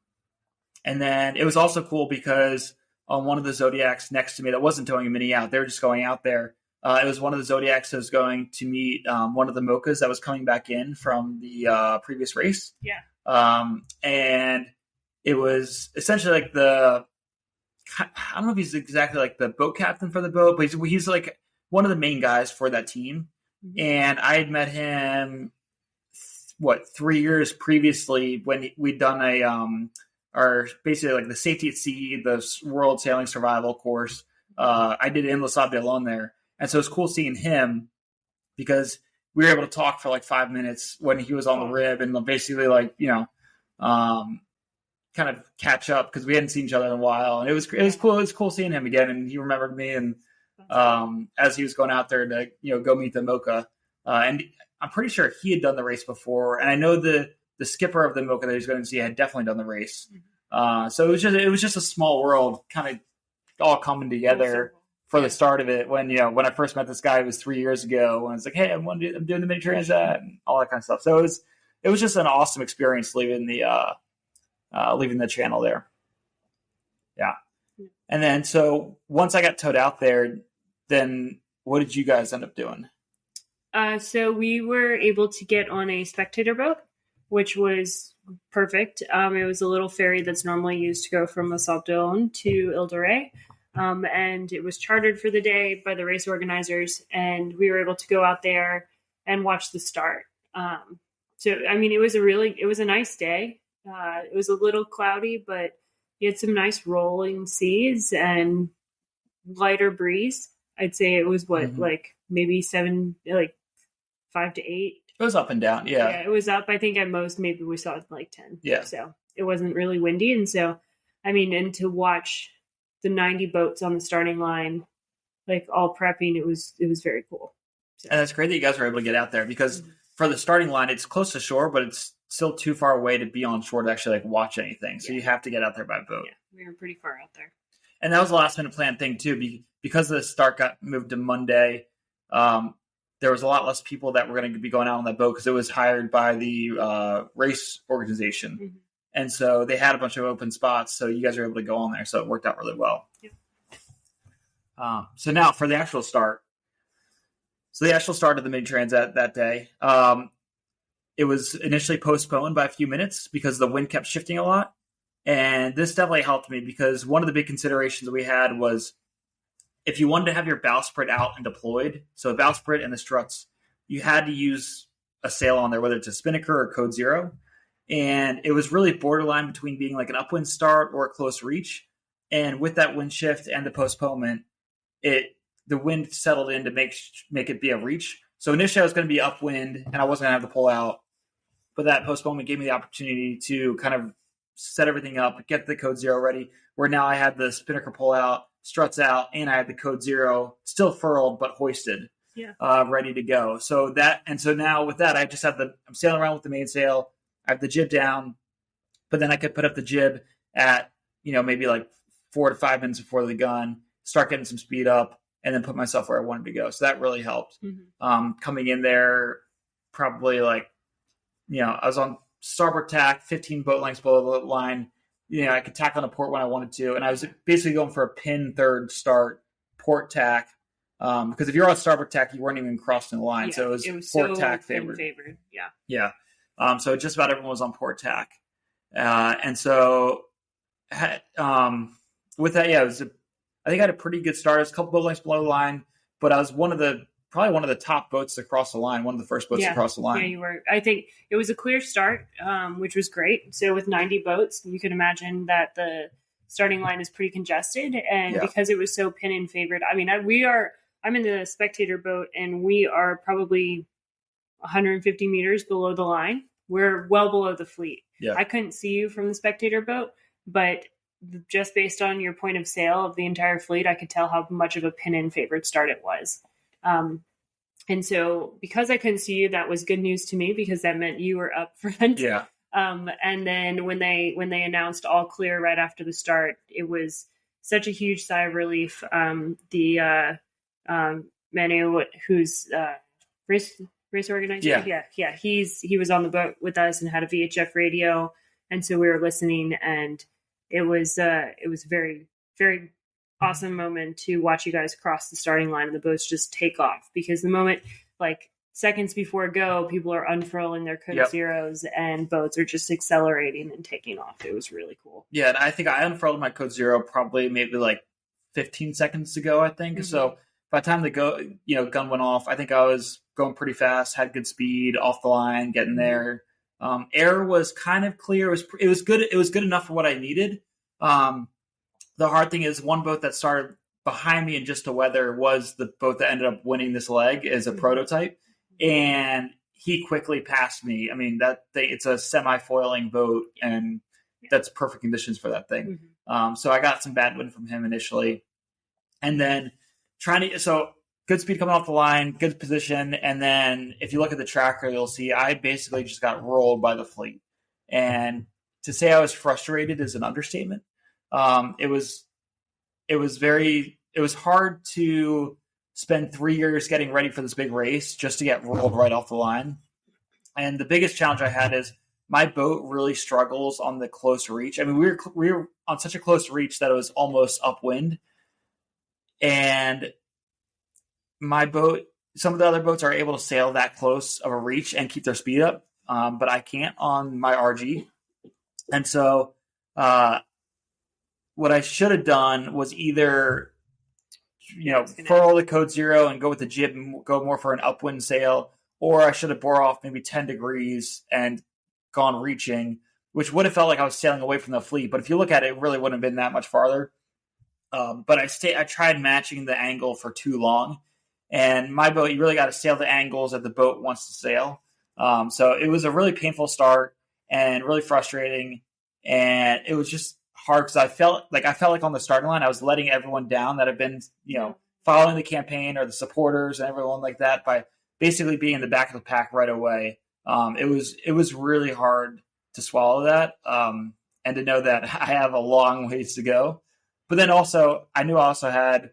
then it was also cool because on one of the Zodiacs next to me that wasn't towing a mini out, they were just going out there. It was one of the Zodiacs that was going to meet one of the Mochas that was coming back in from the previous race. Yeah. And it was essentially like I don't know if he's exactly like the boat captain for the boat, but he's like one of the main guys for that team. And I had met him, 3 years previously when we'd done our basically like the Safety at Sea, the World Sailing Survival course. I did it in Les Sables alone there. And so it's cool seeing him because we were able to talk for like 5 minutes when he was on the rib and basically like, kind of catch up because we hadn't seen each other in a while. And it was cool. It was cool seeing him again. And he remembered me. And as he was going out there to, go meet the Mocha. And I'm pretty sure he had done the race before. And I know the skipper of the Mocha that he was going to see had definitely done the race. So it was just a small world kind of all coming together for the start of it. When I first met this guy, it was 3 years ago. And I was like, hey, I'm doing the Mini Transat and all that kind of stuff. So it was just an awesome experience leaving the channel there. Yeah. And then, so once I got towed out there, then what did you guys end up doing? So we were able to get on a spectator boat, which was perfect. It was a little ferry that's normally used to go from Les Sables to Ile de Ré. And it was chartered for the day by the race organizers. And we were able to go out there and watch the start. So, I mean, it was a nice day. It was a little cloudy, but you had some nice rolling seas and lighter breeze. I'd say it was like maybe 5 to 8. It was up and down. Yeah. Yeah, it was up. I think at most maybe we saw it like 10. Yeah. So it wasn't really windy. And so, I mean, and to watch the 90 boats on the starting line, like all prepping, it was very cool. So. And it's great that you guys were able to get out there because for the starting line, it's close to shore, but it's still too far away to be on shore to actually like watch anything. So you have to get out there by boat. Yeah, we were pretty far out there. And that was a last minute planned thing too, because the start got moved to Monday. There was a lot less people that were going to be going out on that boat because it was hired by the race organization. Mm-hmm. And so they had a bunch of open spots. So you guys were able to go on there. So it worked out really well. Yep. So now for the actual start. So the actual start of the Mini Transat that day, it was initially postponed by a few minutes because the wind kept shifting a lot. And this definitely helped me because one of the big considerations we had was if you wanted to have your bowsprit out and deployed, so the bowsprit and the struts, you had to use a sail on there, whether it's a spinnaker or code 0. And it was really borderline between being like an upwind start or a close reach. And with that wind shift and the postponement, the wind settled in to make it be a reach. So initially I was going to be upwind and I wasn't going to have to pull out. But that postponement gave me the opportunity to kind of set everything up, get the code 0 ready, where now I had the spinnaker pull out, struts out, and I had the code 0 still furled but hoisted, ready to go. So now with that, I'm sailing around with the mainsail. I have the jib down, but then I could put up the jib at maybe like 4 to 5 minutes before the gun, start getting some speed up, and then put myself where I wanted to go. So that really helped. Mm-hmm. Coming in there, probably like I was on starboard tack, 15 boat lengths below the line. I could tack on a port when I wanted to. And I was basically going for a pin third start port tack. Because if you're on starboard tack, you weren't even crossing the line. So it was port tack favored. Yeah. Yeah. So just about everyone was on port tack. And so with that, I think I had a pretty good start. I was a couple boat lengths below the line, but I was probably one of the top boats to cross the line, one of the first boats to cross the line. Yeah, you were. I think it was a clear start, which was great. So with 90 boats, you can imagine that the starting line is pretty congested. And because it was so pin in favored, I mean, I'm in the spectator boat and we are probably 150 meters below the line. We're well below the fleet. Yeah. I couldn't see you from the spectator boat, but just based on your point of sail of the entire fleet, I could tell how much of a pin in favored start it was. And so because I couldn't see you, that was good news to me because that meant you were up front. Yeah. And then when they announced all clear right after the start, it was such a huge sigh of relief. Manu, who's race organizer. Yeah. He was on the boat with us and had a VHF radio. And so we were listening and it was very, very awesome moment to watch you guys cross the starting line and the boats just take off because the moment like seconds before go, people are unfurling their code zeros and boats are just accelerating and taking off. It was really cool. Yeah. And I think I unfurled my code 0 probably maybe like 15 seconds ago, I think. Mm-hmm. So by the time the gun went off, I think I was going pretty fast, had good speed off the line, getting there. Air was kind of clear. It was good. It was good enough for what I needed. The hard thing is one boat that started behind me and just to weather was the boat that ended up winning this leg as a prototype. And he quickly passed me. I mean, it's a semi-foiling boat and that's perfect conditions for that thing. Mm-hmm. So I got some bad wind from him initially and then so good speed coming off the line, good position. And then if you look at the tracker, you'll see I basically just got rolled by the fleet. And to say I was frustrated is an understatement. It was very it was hard to spend 3 years getting ready for this big race just to get rolled right off the line. And the biggest challenge I had is my boat really struggles on the close reach. I mean, we were on such a close reach that it was almost upwind. And my boat, some of the other boats are able to sail that close of a reach and keep their speed up, but I can't on my RG. And so what I should have done was either furl the code 0 and go with the jib and go more for an upwind sail, or I should have bore off maybe 10 degrees and gone reaching, which would have felt like I was sailing away from the fleet. But if you look at it, it really wouldn't have been that much farther. But I tried matching the angle for too long. And my boat, you really got to sail the angles that the boat wants to sail. So it was a really painful start and really frustrating. And it was just hard because I felt like on the starting line, I was letting everyone down that had been, following the campaign or the supporters and everyone like that by basically being in the back of the pack right away. It was really hard to swallow that and to know that I have a long ways to go. But then also, I knew I also had,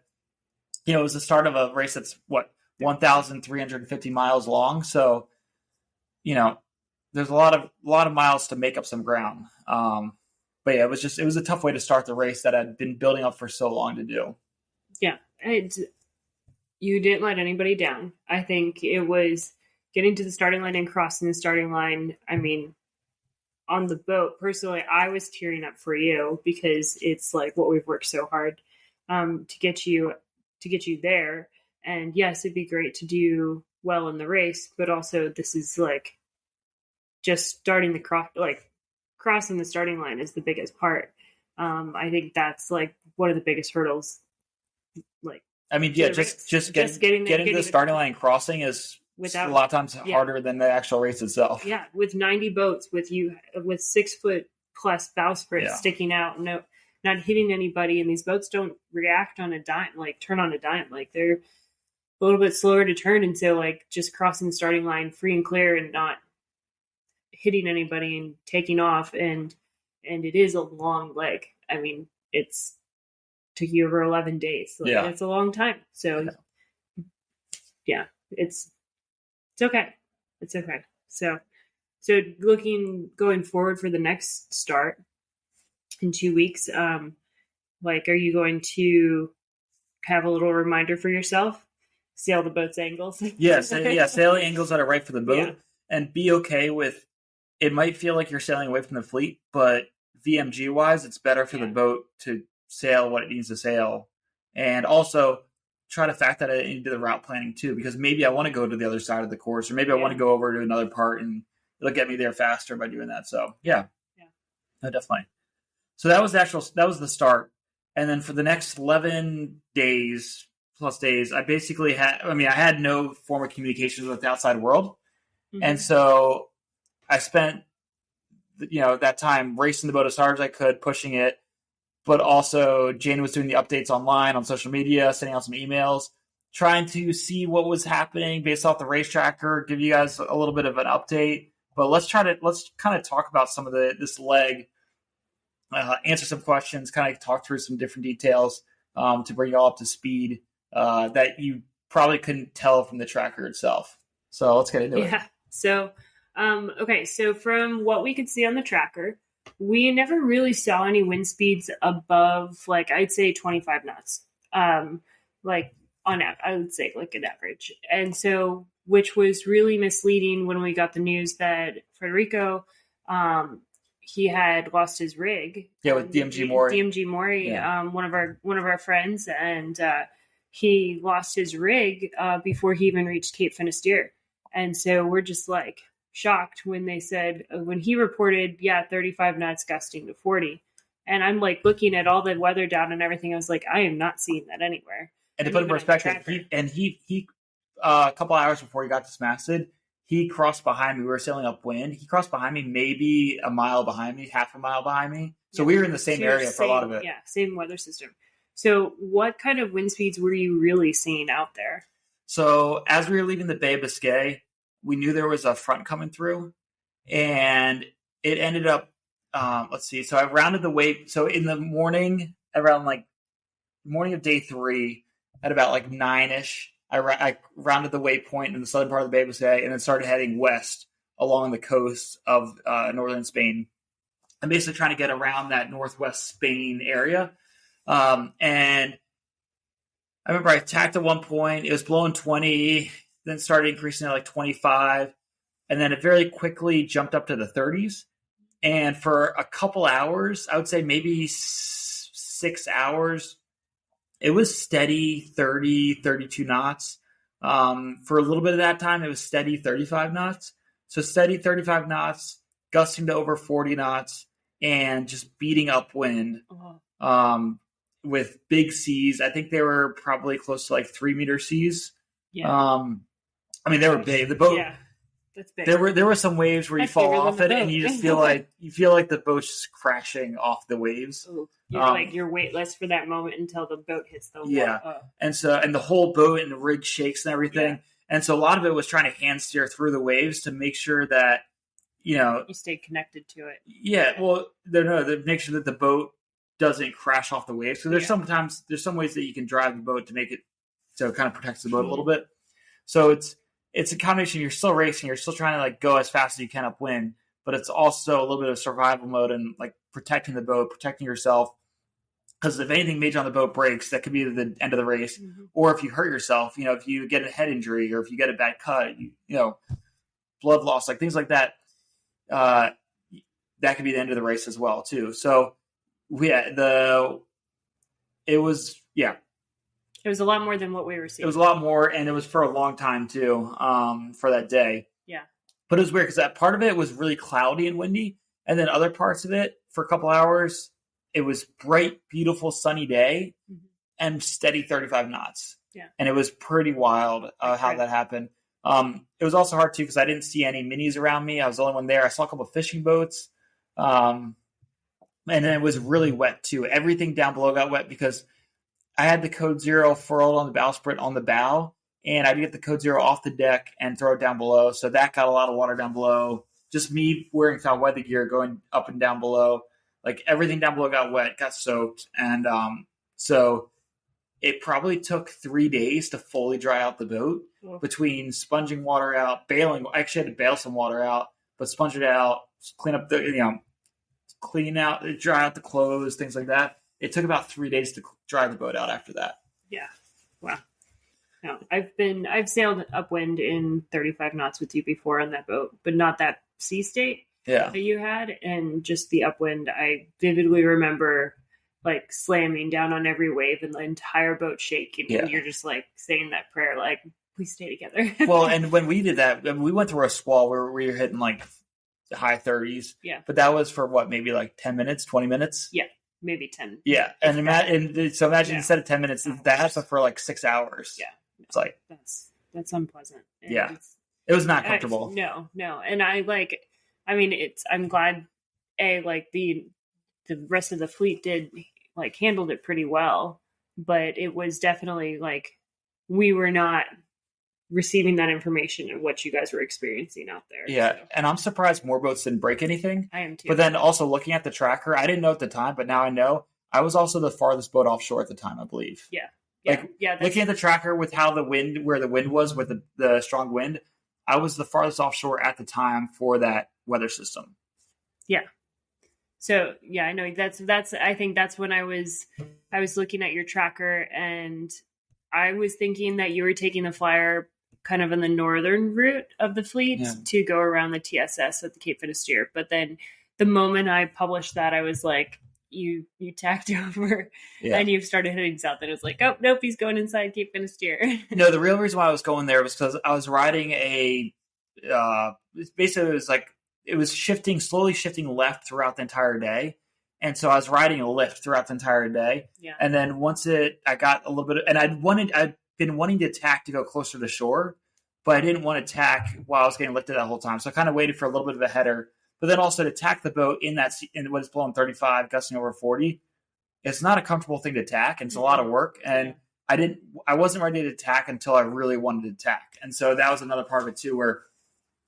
it was the start of a race that's 1,350 miles long. So, there's a lot of miles to make up some ground. But yeah, it was a tough way to start the race that I'd been building up for so long to do. Yeah. You didn't let anybody down. I think it was getting to the starting line and crossing the starting line. I mean, on the boat, personally, I was tearing up for you because it's like what we've worked so hard to get you there. And yes, it'd be great to do well in the race, but also this is like just starting crossing the starting line is the biggest part. I think that's like one of the biggest hurdles. Just getting to the starting line and crossing is a lot of times harder than the actual race itself. Yeah, with 90 boats, with 6 foot plus bowsprit sticking out, not hitting anybody, and these boats don't react on a dime, turn on a dime. They're a little bit slower to turn, and so just crossing the starting line free and clear and not hitting anybody and taking off, and it is a long leg. I mean, it's took you over 11 days. It's a long time. So it's okay. It's okay. So going forward for the next start in 2 weeks, are you going to have a little reminder for yourself? Sail the boat's angles? Yes. Sail the angles that are right for the boat and be okay with, it might feel like you're sailing away from the fleet, but VMG wise, it's better for the boat to sail what it needs to sail. And also try to factor that into the route planning too, because maybe I want to go to the other side of the course, or maybe I want to go over to another part and it'll get me there faster by doing that. So no, definitely. So that was the start. And then for the next 11 days, I basically I had no form of communications with the outside world. Mm-hmm. And so I spent, that time racing the boat as hard as I could, pushing it. But also Jane was doing the updates online on social media, sending out some emails, trying to see what was happening based off the race tracker, give you guys a little bit of an update. But let's kind of talk about some of this leg, answer some questions, kind of talk through some different details to bring you all up to speed that you probably couldn't tell from the tracker itself. So let's get into it. Yeah. So, okay. So from what we could see on the tracker, we never really saw any wind speeds above, I'd say 25 knots, I would say an average. And so, which was really misleading when we got the news that Federico, he had lost his rig. Yeah, with DMG Mori. DMG Mori, one of our friends, and he lost his rig before he even reached Cape Finisterre. And so we're just shocked when they said, when he reported, 35 knots gusting to 40. And I'm looking at all the weather down and everything. I was I am not seeing that anywhere. And to put in perspective, he a couple hours before he got dismasted, he crossed behind me. We were sailing upwind. He crossed behind me, maybe a mile behind me, half a mile behind me. So we were in the same area for a lot of it. Yeah, same weather system. So what kind of wind speeds were you really seeing out there? So as we were leaving the Bay of Biscay, we knew there was a front coming through, and it ended up, let's see. So I rounded the wake. So in the morning, around morning of day 3 at about like 9-ish. I rounded the waypoint in the southern part of the Bay of Biscay and then started heading west along the coast of northern Spain. I'm basically trying to get around that northwest Spain area. And I remember I tacked at one point. It was blowing 20, then started increasing to like 25. And then it very quickly jumped up to the 30s. And for a couple hours, I would say maybe 6 hours, it was steady 30, 32 knots. For a little bit of that time, it was steady 35 knots. So steady 35 knots, gusting to over 40 knots, and just beating upwind with big seas. I think they were probably close to like 3-meter seas. Yeah. I mean, they were big. The boat. Yeah. That's big. There were some waves where you fall off it, and you just feel like the boat's just crashing off the waves. Ooh. You're weightless for that moment until the boat hits the wall. Yeah, and the whole boat and the rig shakes and everything, and so a lot of it was trying to hand steer through the waves to make sure that you stay connected to it. Yeah, well, to make sure that the boat doesn't crash off the waves. So there's some ways that you can drive the boat to make it so it kind of protects the boat a little bit. So it's a combination. You're still racing. You're still trying to like go as fast as you can upwind, but it's also a little bit of survival mode and like protecting the boat, protecting yourself. Because if anything major on the boat breaks, that could be the end of the race. Mm-hmm. Or if you hurt yourself, if you get a head injury or if you get a bad cut, blood loss, like things like that, that could be the end of the race as well too. So it was a lot more than what we were seeing. It was a lot more, and it was for a long time too, for that day. Yeah. But it was weird because that part of it was really cloudy and windy, and then other parts of it for a couple hours, it was bright, beautiful, sunny day, and steady 35 knots. Yeah. And it was pretty wild how that happened. It was also hard too because I didn't see any minis around me. I was the only one there. I saw a couple of fishing boats, and then it was really wet too. Everything down below got wet because I had the Code Zero furled on the bowsprit on the bow, and I'd get the Code Zero off the deck and throw it down below. So that got a lot of water down below. Just me wearing foul weather gear going up and down below. Like everything down below got wet, got soaked. And so it probably took 3 days to fully dry out the boat between sponging water out, bailing. I actually had to bail some water out, but sponge it out, clean up dry out the clothes, things like that. It took about 3 days to dry the boat out after that. Yeah. Wow. No, I've sailed upwind in 35 knots with you before on that boat, but not that sea state that you had. And just the upwind, I vividly remember like slamming down on every wave and the entire boat shaking. Yeah. And you're just like saying that prayer, like, please stay together. Well, and when we did that, we went through a squall where we were hitting like high 30s. Yeah. But that was for what, maybe like 10 minutes, 20 minutes? Yeah. Maybe 10. Yeah. And imagine instead of 10 minutes, that's for like 6 hours. Yeah. It's like, that's unpleasant. And yeah. It was not comfortable. No. And I'm glad the rest of the fleet handled it pretty well, but it was definitely like, we were not receiving that information of what you guys were experiencing out there. Yeah. So. And I'm surprised more boats didn't break anything. I am too. But then also looking at the tracker, I didn't know at the time, but now I know. I was also the farthest boat offshore at the time, I believe. Yeah. Looking at the tracker with where the wind was with the strong wind, I was the farthest offshore at the time for that weather system. Yeah. So yeah, I know I think that's when I was looking at your tracker and I was thinking that you were taking the flyer kind of in the northern route of the fleet to go around the TSS at the Cape Finisterre. But then the moment I published that, I was like, you tacked over and you started heading south. And it was like, oh, nope, he's going inside Cape Finisterre. No, the real reason why I was going there was because I was riding it was slowly shifting left throughout the entire day. And so I was riding a lift throughout the entire day. Yeah. And then I got a little bit and I'd been wanting to tack to go closer to shore, but I didn't want to tack while I was getting lifted that whole time. So I kind of waited for a little bit of a header, but then also to tack the boat in when it's blowing 35, gusting over 40. It's not a comfortable thing to tack, and it's a lot of work. And I wasn't ready to tack until I really wanted to tack. And so that was another part of it too, where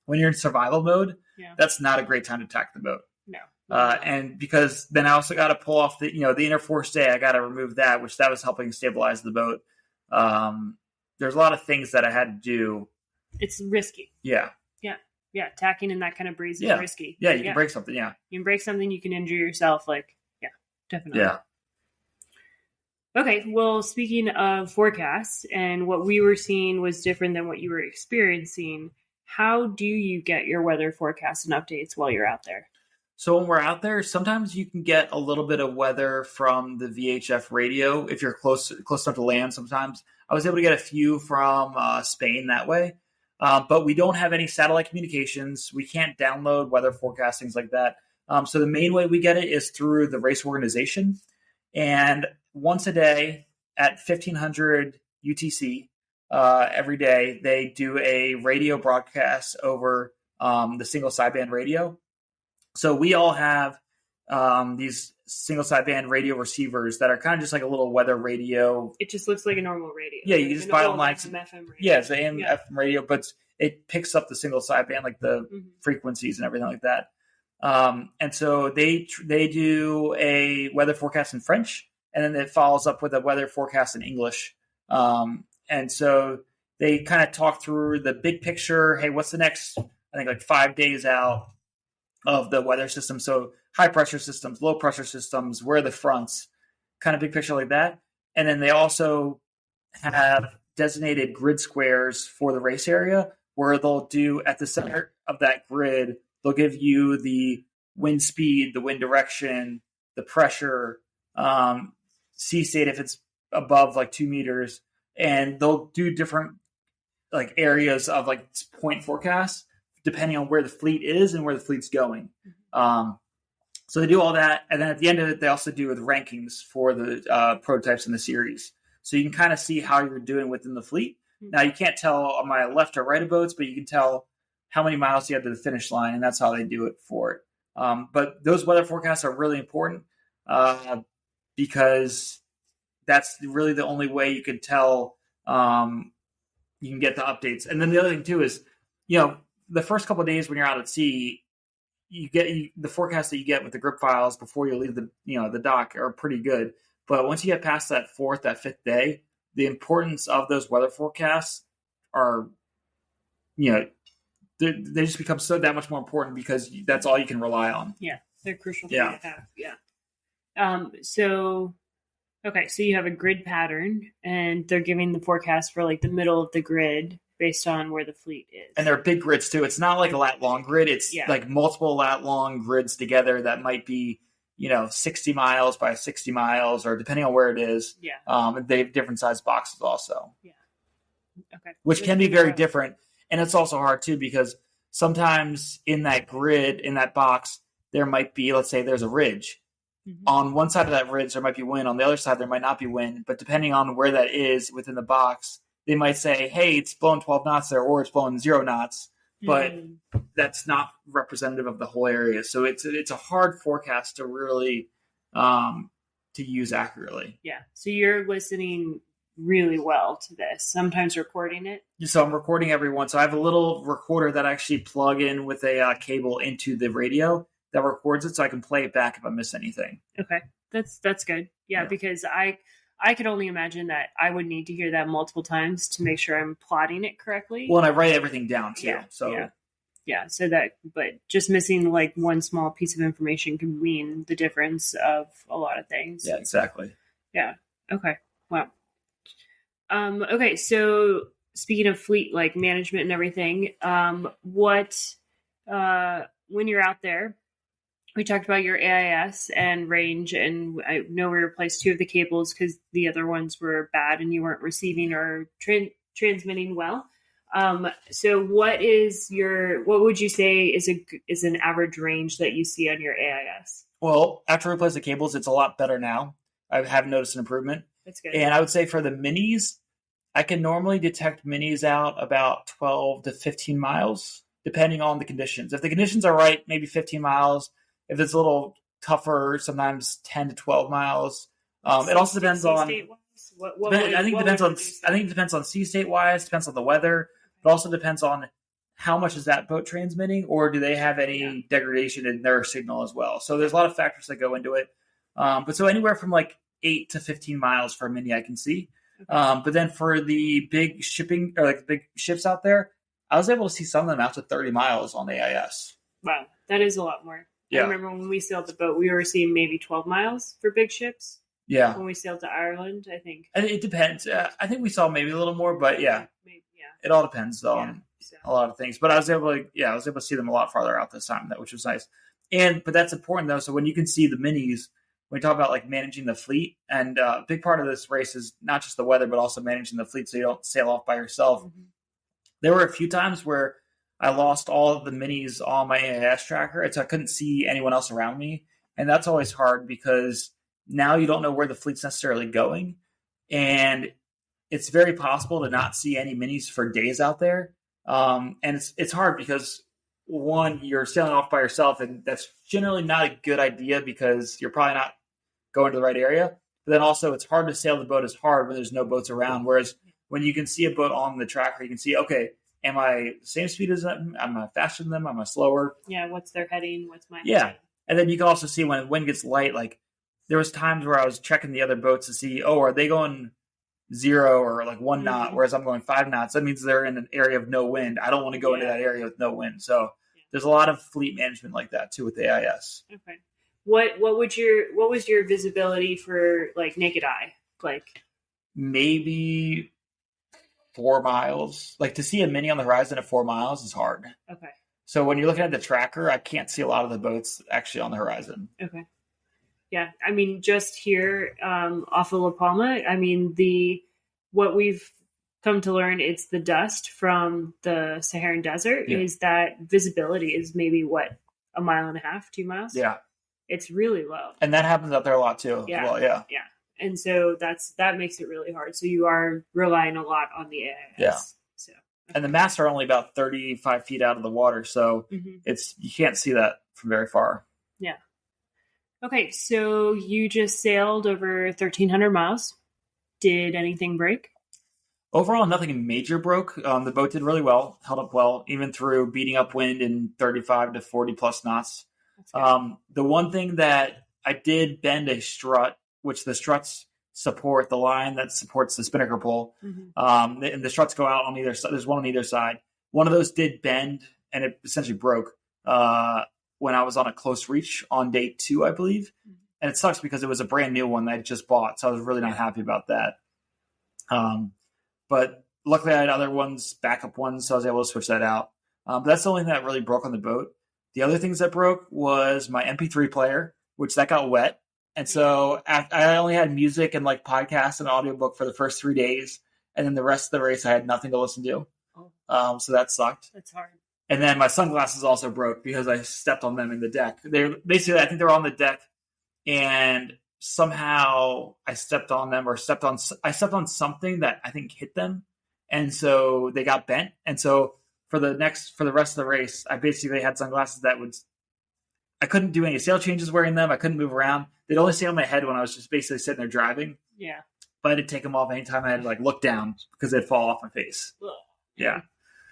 when you're in survival mode, that's not a great time to tack the boat. No. And because then I also got to pull off the inner forestay, I got to remove that, which that was helping stabilize the boat. There's a lot of things that I had to do. It's risky. Yeah. Yeah. Tacking in that kind of breeze is risky. Yeah. You can break something. Yeah. You can break something. You can injure yourself. Definitely. Yeah. Okay. Well, speaking of forecasts and what we were seeing was different than what you were experiencing. How do you get your weather forecasts and updates while you're out there? So when we're out there, sometimes you can get a little bit of weather from the VHF radio if you're close enough to land. Sometimes I was able to get a few from Spain that way, but we don't have any satellite communications. We can't download weather forecasts, things like that. So the main way we get it is through the race organization, and once a day at 1500 UTC every day they do a radio broadcast over the single sideband radio. So we all have these single sideband radio receivers that are kind of just like a little weather radio. It just looks like a normal radio. Yeah, you just buy online. FM radio. Yeah, it's AM FM radio, but it picks up the single sideband, like the frequencies and everything like that. And so they do a weather forecast in French, and then it follows up with a weather forecast in English. And so they kind of talk through the big picture. Hey, what's the next, I think, like 5 days out of the weather system? So high pressure systems, low pressure systems, where are the fronts, kind of big picture like that. And then they also have designated grid squares for the race area where they'll do at the center of that grid, they'll give you the wind speed, the wind direction, the pressure, sea state if it's above like 2 meters, and they'll do different like areas of like point forecasts depending on where the fleet is and where the fleet's going. So they do all that, and then at the end of it, they also do the rankings for the prototypes in the series. So you can kind of see how you're doing within the fleet. Now you can't tell on my left or right of boats, but you can tell how many miles you have to the finish line, and that's how they do it for it. But those weather forecasts are really important because that's really the only way you could tell you can get the updates. And then the other thing too is, the first couple of days when you're out at sea, you get the forecast that you get with the grip files before you leave the dock are pretty good. But once you get past that fifth day, the importance of those weather forecasts are, they just become that much more important because that's all you can rely on. Yeah, they're crucial for you to have. Yeah. So you have a grid pattern, and they're giving the forecast for like the middle of the grid based on where the fleet is. And they're big grids too. It's not like a lat long grid. It's like multiple lat long grids together that might be 60 miles by 60 miles, or depending on where it is. Yeah. They have different size boxes also. Yeah. Okay. Which can be very different. And it's also hard too, because sometimes in that grid, in that box, there might be, let's say there's a ridge. Mm-hmm. On one side of that ridge, there might be wind. On the other side, there might not be wind. But depending on where that is within the box, they might say, hey, it's blowing 12 knots there, or it's blowing 0 knots. But that's not representative of the whole area. So it's a hard forecast to really to use accurately. Yeah. So you're listening really well to this, sometimes recording it. So I'm recording every one. So I have a little recorder that I actually plug in with a cable into the radio that records it, so I can play it back if I miss anything. Okay. That's good. Yeah. Because I could only imagine that I would need to hear that multiple times to make sure I'm plotting it correctly. Well, and I write everything down too. So but just missing like one small piece of information can mean the difference of a lot of things. Yeah, exactly. Yeah. Okay. Wow. Okay. So speaking of fleet, like management and everything, when you're out there, we talked about your AIS and range, and I know we replaced 2 of the cables because the other ones were bad and you weren't receiving or transmitting well. So what would you say is an average range that you see on your AIS? Well, after we replaced the cables, it's a lot better now. I have noticed an improvement. That's good. And I would say for the minis, I can normally detect minis out about 12 to 15 miles, depending on the conditions. If the conditions are right, maybe 15 miles. If it's a little tougher, sometimes 10 to 12 miles. It also depends on. I think it depends on sea state wise. Depends on the weather. It also depends on how much is that boat transmitting, or do they have any degradation in their signal as well? So there's a lot of factors that go into it. But so anywhere from like 8 to 15 miles for a Mini I can see. Okay. But then for the big shipping or like big ships out there, I was able to see some of them out to 30 miles on the AIS. Wow, that is a lot more. Yeah. I remember when we sailed the boat, we were seeing maybe 12 miles for big ships. Yeah. When we sailed to Ireland, I think. And it depends. I think we saw maybe a little more, but yeah. Maybe, yeah. It all depends on a lot of things. But I was able to see them a lot farther out this time, which was nice. But that's important though. So when you can see the Minis, when we talk about like managing the fleet, and a big part of this race is not just the weather, but also managing the fleet so you don't sail off by yourself. Mm-hmm. There were a few times where I lost all of the Minis on my AIS tracker, and so I couldn't see anyone else around me. And that's always hard because now you don't know where the fleet's necessarily going. And it's very possible to not see any Minis for days out there. And it's hard because, one, you're sailing off by yourself, and that's generally not a good idea because you're probably not going to the right area. But then also it's hard to sail the boat as hard when there's no boats around. Whereas when you can see a boat on the tracker, you can see, okay, am I the same speed as them? Am I faster than them? Am I slower? Yeah, what's their heading? What's my heading? And then you can also see when the wind gets light, like there was times where I was checking the other boats to see, are they going 0 or like 1 knot, whereas I'm going 5 knots. That means they're in an area of no wind. I don't want to go into that area with no wind. So there's a lot of fleet management like that too with the AIS. Okay. What was your visibility for like naked eye? Like maybe 4 miles. Like to see a Mini on the horizon at 4 miles is hard. Okay. So when you're looking at the tracker, I can't see a lot of the boats actually on the horizon. Okay. Yeah, I mean, just here off of La Palma, I mean, what we've come to learn, it's the dust from the Saharan desert, is that visibility is maybe, 1.5 miles, 2 miles? Yeah. It's really low. And that happens out there a lot too. Yeah. Well, yeah. Yeah. And so that makes it really hard. So you are relying a lot on the AIS. Yeah. So. Okay. And the masts are only about 35 feet out of the water, so you can't see that from very far. Yeah. Okay, so you just sailed over 1,300 miles. Did anything break? Overall, nothing major broke. The boat did really well, held up well, even through beating up wind in 35 to 40 plus knots. The one thing that I did bend a strut, which the struts support the line that supports the spinnaker pole. Mm-hmm. And the struts go out on either side. There's one on either side. One of those did bend, and it essentially broke. When I was on a close reach on day 2, I believe. And it sucks because it was a brand new one that I just bought. So I was really not happy about that. But luckily I had other ones, backup ones. So I was able to switch that out. But that's the only thing that really broke on the boat. The other things that broke was my MP3 player, which that got wet. And so I only had music and like podcasts and audiobook for the first 3 days. And then the rest of the race, I had nothing to listen to. So that sucked. That's hard. And then my sunglasses also broke because I stepped on them in the deck. They're basically, I think they were on the deck, and somehow I stepped on them I stepped on something that I think hit them, and so they got bent. And so for the rest of the race, I basically had sunglasses I couldn't do any sail changes wearing them. I couldn't move around. They'd only stay on my head when I was just basically sitting there driving. Yeah. But I did take them off anytime I had to like look down because they'd fall off my face. Ugh. Yeah.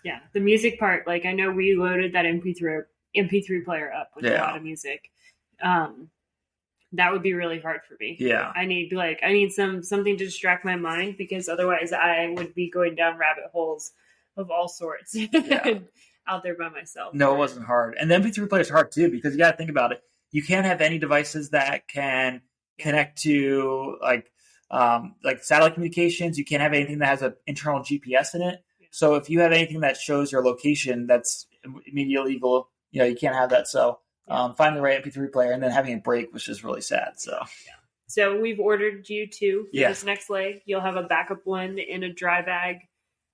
Yeah, the music part, like I know we loaded that MP3 player up with a lot of music. That would be really hard for me. Yeah. I need something to distract my mind because otherwise I would be going down rabbit holes of all sorts out there by myself. No, it wasn't hard. And the MP3 player is hard too because you got to think about it. You can't have any devices that can connect to like satellite communications. You can't have anything that has an internal GPS in it. So if you have anything that shows your location that's immediately illegal, you can't have that. So finding the right MP3 player and then having it break was just really sad. So we've ordered you 2 for this next leg. You'll have a backup one in a dry bag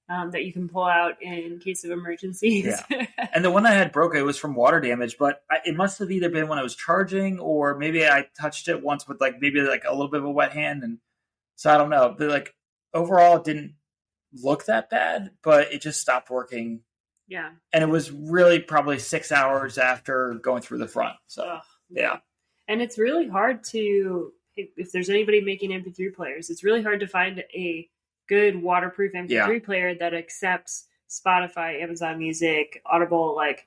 that you can pull out in case of emergencies. Yeah. And the one that I had broke, it was from water damage, but it must have either been when I was charging or maybe I touched it once with maybe a little bit of a wet hand. And so I don't know. But overall, it didn't look that bad, but it just stopped working. Yeah. And it was really probably 6 hours after going through the front. So, yeah. And it's really hard if there's anybody making MP3 players, it's really hard to find a good waterproof MP3 player that accepts Spotify, Amazon Music, Audible, like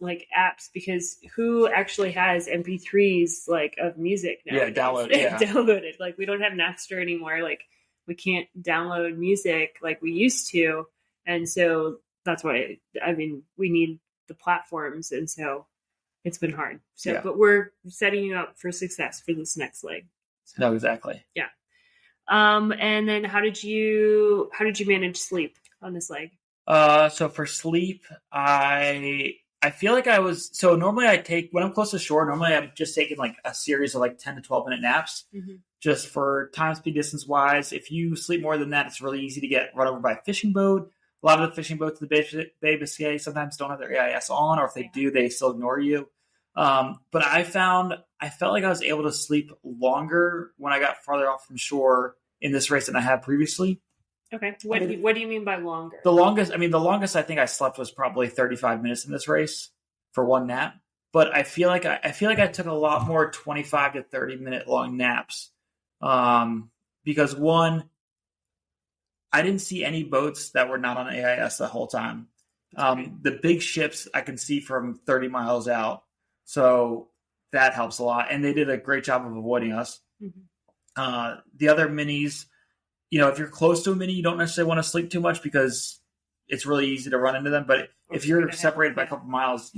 apps, because who actually has MP3s like of music now? Yeah, downloaded. Like, we don't have Napster anymore. Like, we can't download music like we used to, and so that's why we need the platforms, and so it's been hard. So, but we're setting you up for success for this next leg. So, no, exactly. Yeah. And then how did you manage sleep on this leg? So for sleep, I feel like normally when I'm close to shore, normally I'm just taking like a series of like 10 to 12 minute naps, just for time, speed, distance wise. If you sleep more than that, it's really easy to get run over by a fishing boat. A lot of the fishing boats in the Bay Biscay sometimes don't have their AIS on, or if they do, they still ignore you. But I felt like I was able to sleep longer when I got farther off from shore in this race than I had previously. Okay. What do you mean by longer? The longest I think I slept was probably 35 minutes in this race for one nap. But I feel like I took a lot more 25 to 30 minute long naps. Because one, I didn't see any boats that were not on AIS the whole time. The big ships I can see from 30 miles out. So that helps a lot. And they did a great job of avoiding us. The other minis, if you're close to a mini, you don't necessarily want to sleep too much because it's really easy to run into them. But if you're separated by a couple miles,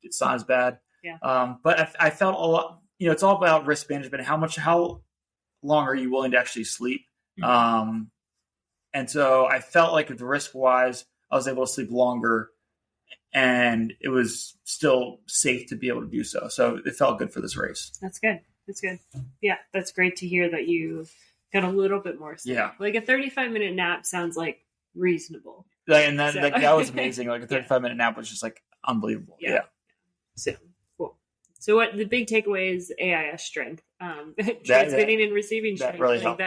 it's not as bad. Yeah. But I felt a lot, it's all about risk management. How long are you willing to actually sleep? And so I felt like with risk wise, I was able to sleep longer and it was still safe to be able to do so. So it felt good for this race. That's good. Yeah. That's great to hear that you got a little bit more sleep. Yeah. Like a 35-minute nap sounds like reasonable. And that was amazing. Like a 35-minute nap was just like unbelievable. Yeah. So cool. So what the big takeaway is AIS strength, transmitting and receiving strength. That really helped.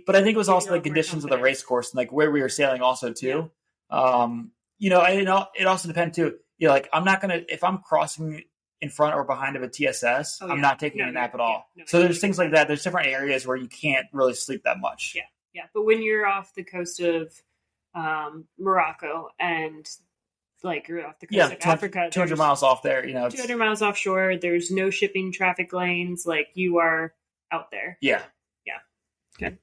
But I think it was also the conditions of the race course and like where we were sailing also too. It also depends too. Like I'm not going to, if I'm crossing in front or behind of a TSS, I'm not taking a nap at all. So there's things like that. There's different areas where you can't really sleep that much. Yeah. But when you're off the coast of Morocco and like you're off the coast of Africa, 200 miles off there, 200 miles offshore, there's no shipping traffic lanes. Like you are out there. Yeah. Good.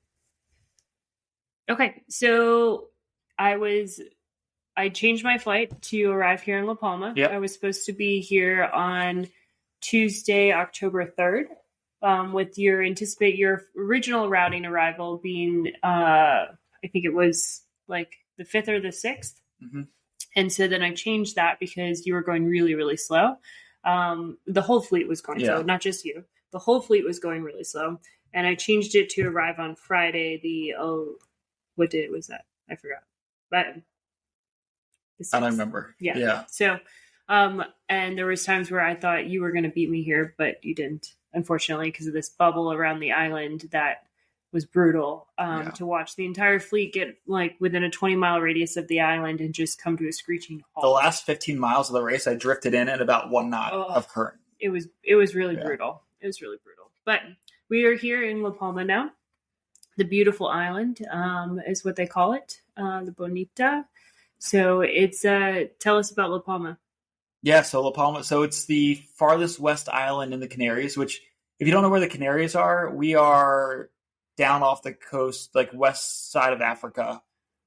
Okay. So I changed my flight to arrive here in La Palma. Yep. I was supposed to be here on Tuesday, October 3rd, with your original routing arrival being, I think it was like the 5th or the 6th. And so then I changed that because you were going really, really slow. The whole fleet was going slow, not just you. The whole fleet was going really slow. And I changed it to arrive on Friday, what day was that? I forgot. But I don't remember. Yeah. So, and there was times where I thought you were going to beat me here, but you didn't, unfortunately, because of this bubble around the island that was brutal. To watch the entire fleet get like within a 20-mile radius of the island and just come to a screeching halt. The last 15 miles of the race, I drifted in at about 1 knot of current. It was really brutal. It was really brutal. But we are here in La Palma now. The beautiful island is what they call it, the Bonita. So it's tell us about La Palma. Yeah, so La Palma. So it's the farthest west island in the Canaries. Which, if you don't know where the Canaries are, we are down off the coast, like west side of Africa.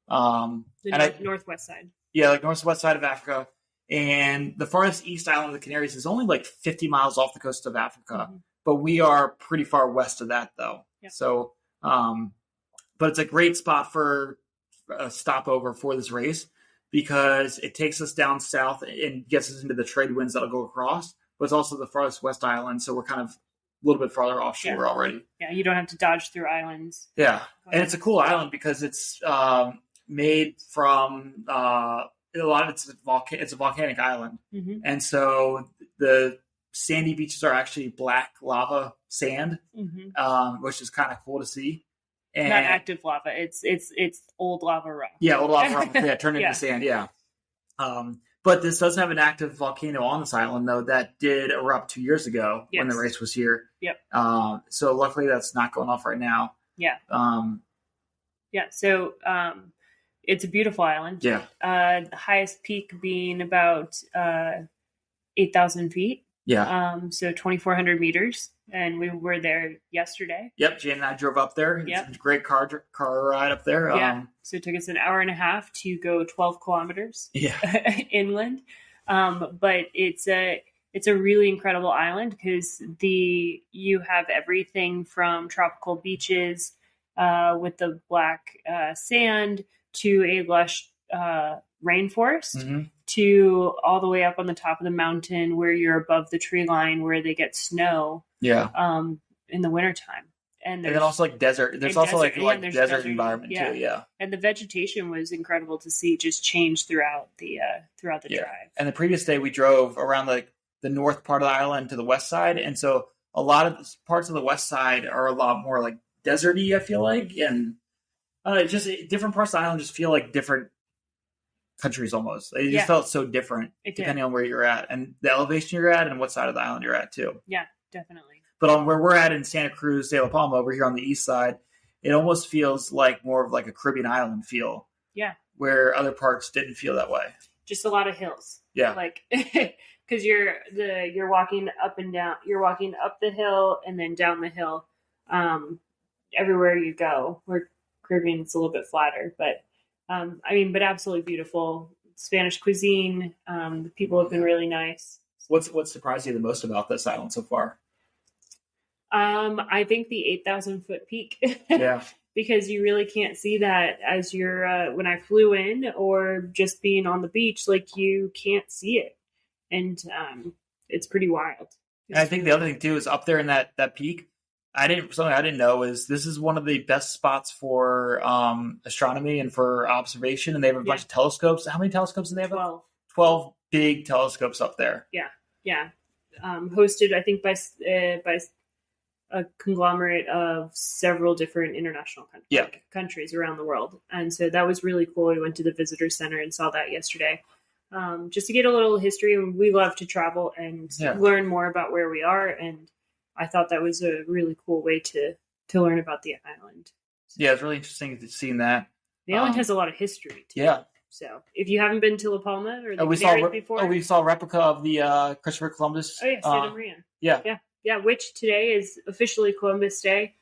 Northwest side. Yeah, like northwest side of Africa. And the farthest east island of the Canaries is only like 50 miles off the coast of Africa. But we are pretty far west of that, though. Yep. So, but it's a great spot for a stopover for this race, because it takes us down south and gets us into the trade winds that'll go across, but it's also the farthest west island, so we're kind of a little bit farther offshore already. Yeah, you don't have to dodge through islands. Yeah, and it's a cool island because it's made from a lot of it's a volcanic island, and so the sandy beaches are actually black lava sand, which is kind of cool to see. And not active lava. It's old lava rock. Yeah, old lava rock. Yeah, turned into sand. Yeah. But this does have an active volcano on this island, though, that did erupt 2 years ago when the race was here. Yep. So luckily that's not going off right now. Yeah. So It's a beautiful island. Yeah. The highest peak being about 8,000 feet. Yeah. So 2,400 meters. And we were there yesterday. Yep. Jane and I drove up there. Yep. It's a great car ride up there. Yeah. So it took us an hour and a half to go 12 kilometers inland. But it's a really incredible island because you have everything from tropical beaches with the black sand to a lush rainforest to all the way up on the top of the mountain where you're above the tree line where they get snow in the wintertime. And then also like desert. There's also like desert environment too. Yeah. And the vegetation was incredible to see just change throughout the drive. And the previous day we drove around the north part of the island to the west side. And so a lot of parts of the west side are a lot more like deserty, I feel like. And just different parts of the island just feel like different countries almost. It just felt so different depending on where you're at and the elevation you're at and what side of the island you're at too. Yeah, definitely. But on where we're at in Santa Cruz de la Palma over here on the east side, it almost feels like more of like a Caribbean island feel. Yeah. Where other parts didn't feel that way. Just a lot of hills. Yeah. Like because you're walking up and down, you're walking up the hill and then down the hill. Everywhere you go. Where Caribbean it's a little bit flatter, but but absolutely beautiful. Spanish cuisine. The people have been really nice. What's surprised you the most about this island so far? I think the 8,000 foot peak. Yeah. Because you really can't see that as you're when I flew in or just being on the beach, like you can't see it, and it's pretty wild. And I think the other thing too is up there in that peak. Something I didn't know is this is one of the best spots for astronomy and for observation, and they have a bunch of telescopes. How many telescopes do they have? 12 big telescopes up there. Yeah. Hosted, I think, by a conglomerate of several different international countries around the world. And so that was really cool. We went to the visitor center and saw that yesterday. Just to get a little history. And we love to travel and learn more about where we are. And I thought that was a really cool way to learn about the island. Yeah, it's really interesting seeing that. The island has a lot of history too. Yeah. So if you haven't been to La Palma or the Canaries before. We saw a replica of the Christopher Columbus. Oh, yeah, Santa Maria. Yeah. Yeah, which today is officially Columbus Day,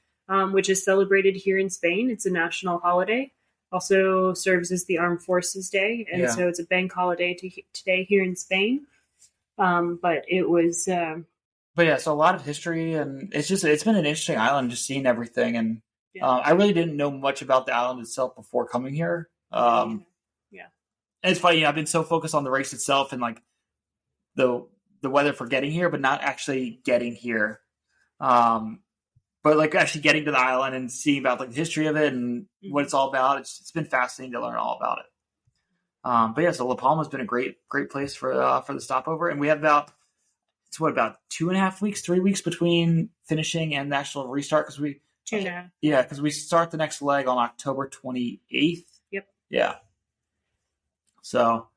which is celebrated here in Spain. It's a national holiday. Also serves as the Armed Forces Day, and so it's a bank holiday today here in Spain. But it was... so a lot of history, and it's been an interesting island, just seeing everything. And I really didn't know much about the island itself before coming here. And it's funny, I've been so focused on the race itself and like the weather for getting here, but not actually getting here. But like actually getting to the island and seeing about like the history of it and what it's all about. It's been fascinating to learn all about it. So La Palma's been a great place for the stopover, and we have about 2.5 weeks, 3 weeks between finishing and the actual restart because we 2.5. Yeah, because we start the next leg on October 28th. Yep. Yeah. So,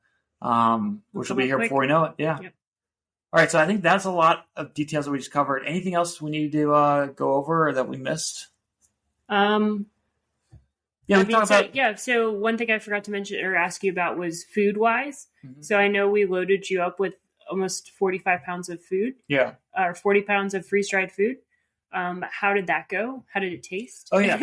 which will be here before we know it. Yeah. Yep. All right, so I think that's a lot of details that we just covered. Anything else we need to go over or that we missed? So one thing I forgot to mention or ask you about was food-wise. Mm-hmm. So I know we loaded you up with almost 45 pounds of food. Yeah. Or 40 pounds of freeze-dried food. How did that go? How did it taste? Oh, yeah.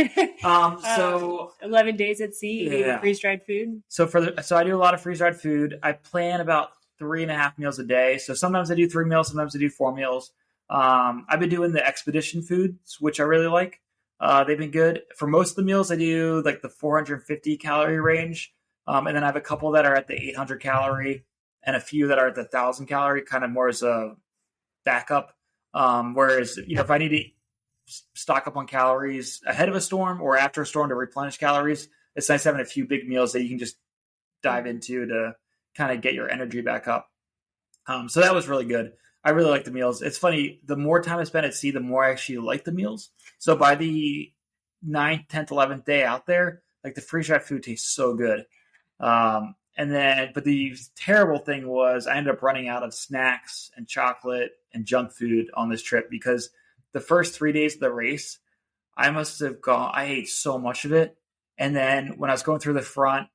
So 11 days at sea eating freeze-dried food. So I do a lot of freeze-dried food. I plan about 3.5 meals a day. So sometimes I do 3 meals, sometimes I do 4 meals. I've been doing the expedition foods, which I really like. They've been good. For most of the meals, I do like the 450 calorie range. And then I have a couple that are at the 800 calorie and a few that are at the 1,000 calorie, kind of more as a backup. Whereas, if I need to stock up on calories ahead of a storm or after a storm to replenish calories, it's nice having a few big meals that you can just dive into to kind of get your energy back up. So that was really good. I really like the meals. It's funny, the more time I spend at sea, the more I actually like the meals. So by the 9th, 10th, 11th day out there, like the freeze-dried food tastes so good. But the terrible thing was I ended up running out of snacks and chocolate and junk food on this trip because the first 3 days of the race, I ate so much of it. And then when I was going through the front,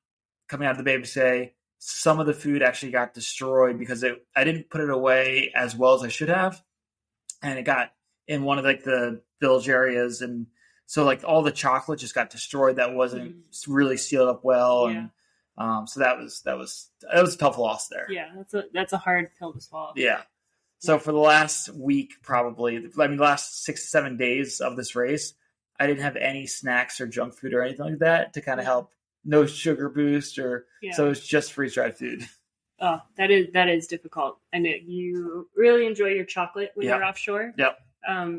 coming out of the Bay Biscay, some of the food actually got destroyed because I didn't put it away as well as I should have. And it got in one of like the bilge areas. And so like all the chocolate just got destroyed. That wasn't really sealed up well. Yeah. And so that was a tough loss there. Yeah. That's a hard pill to swallow. Yeah. So for the last week, last 6 to 7 days of this race, I didn't have any snacks or junk food or anything like that to kind of help. No sugar boost so it's just freeze-dried food. Oh, that is difficult. And you really enjoy your chocolate when you're offshore. Yep.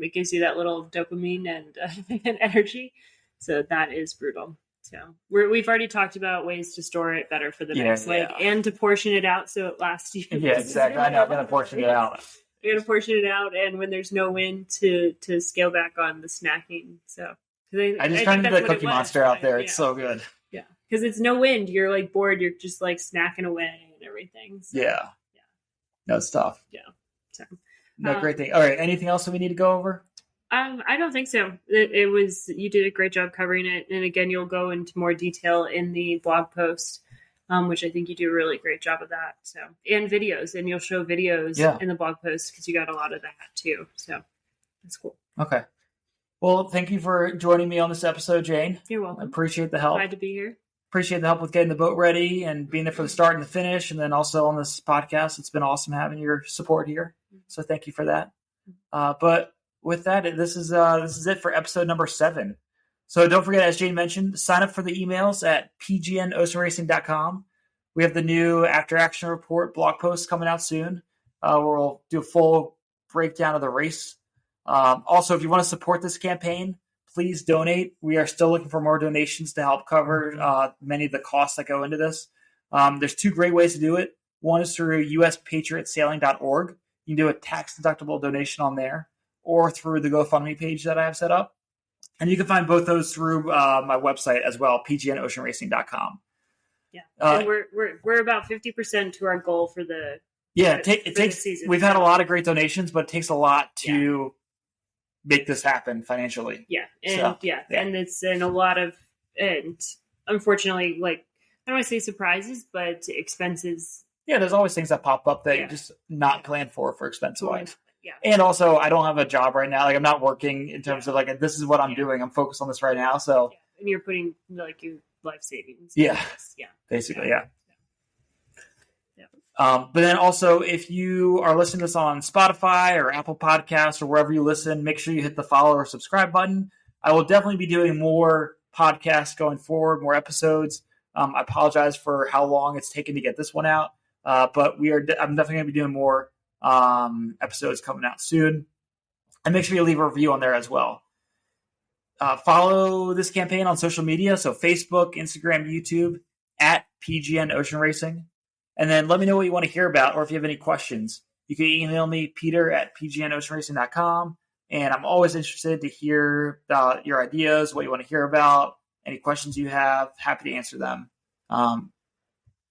It gives you that little dopamine and energy. So that is brutal. So we've already talked about ways to store it better for the next leg and to portion it out so it lasts you. Yeah, exactly. I know. I'm going to portion it out. You're going to portion it out, and when there's no wind, to scale back on the snacking. So I just tried to do the Cookie Monster out there. It's so good. Yeah, because it's no wind. You're like bored. You're just like snacking away and everything. So, yeah. No, it's tough. Yeah. So no, great thing. All right. Anything else that we need to go over? I don't think so. It was, you did a great job covering it. And again, you'll go into more detail in the blog post, which I think you do a really great job of that. So, and videos, and you'll show videos in the blog post because you got a lot of that too. So that's cool. Okay. Well, thank you for joining me on this episode, Jane. You're welcome. I appreciate the help. Glad to be here. Appreciate the help with getting the boat ready and being there for the start and the finish. And then also on this podcast, it's been awesome having your support here. So thank you for that. But with that, this is it for episode number 7. So don't forget, as Jane mentioned, sign up for the emails at pgnoceanracing.com. We have the new After Action Report blog post coming out soon, where we'll do a full breakdown of the race. Also, if you want to support this campaign, please donate. We are still looking for more donations to help cover many of the costs that go into this. There's 2 great ways to do it. One is through uspatriotsailing.org. You can do a tax-deductible donation on there, or through the GoFundMe page that I have set up. And you can find both those through my website as well, pgnoceanracing.com. Yeah, and we're about 50% to our goal for the it takes. We've had a lot of great donations, but it takes a lot to make this happen financially. Yeah, and and it's in a lot of, and unfortunately, like, I don't want to say surprises, but expenses. Yeah, there's always things that pop up that you just not planned for expense wise. Yeah. And also, I don't have a job right now. Like, I'm not working in terms of like, this is what I'm doing. I'm focused on this right now. So, and you're putting like your life savings. Basically. But then also, if you are listening to this on Spotify or Apple Podcasts or wherever you listen, make sure you hit the follow or subscribe button. I will definitely be doing more podcasts going forward, more episodes. I apologize for how long it's taken to get this one out. But I'm definitely going to be doing more episodes coming out soon. And make sure you leave a review on there as well. Follow this campaign on social media. So Facebook, Instagram, YouTube, at PGN Ocean Racing. And then let me know what you want to hear about, or if you have any questions. You can email me, peter@pgnoceanracing.com. And I'm always interested to hear about your ideas, what you want to hear about, any questions you have. Happy to answer them.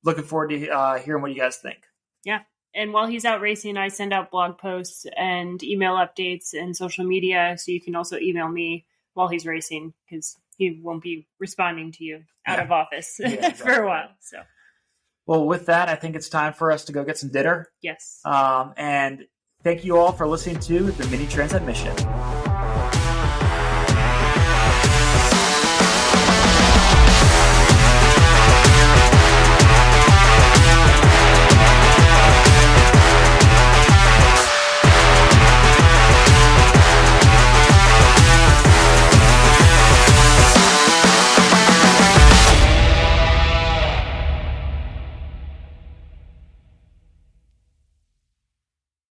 Looking forward to hearing what you guys think. Yeah. And while he's out racing, I send out blog posts and email updates and social media. So you can also email me while he's racing, because he won't be responding to you out of office for a while. So. Well, with that, I think it's time for us to go get some dinner. Yes. And thank you all for listening to the Mini Transat Mission.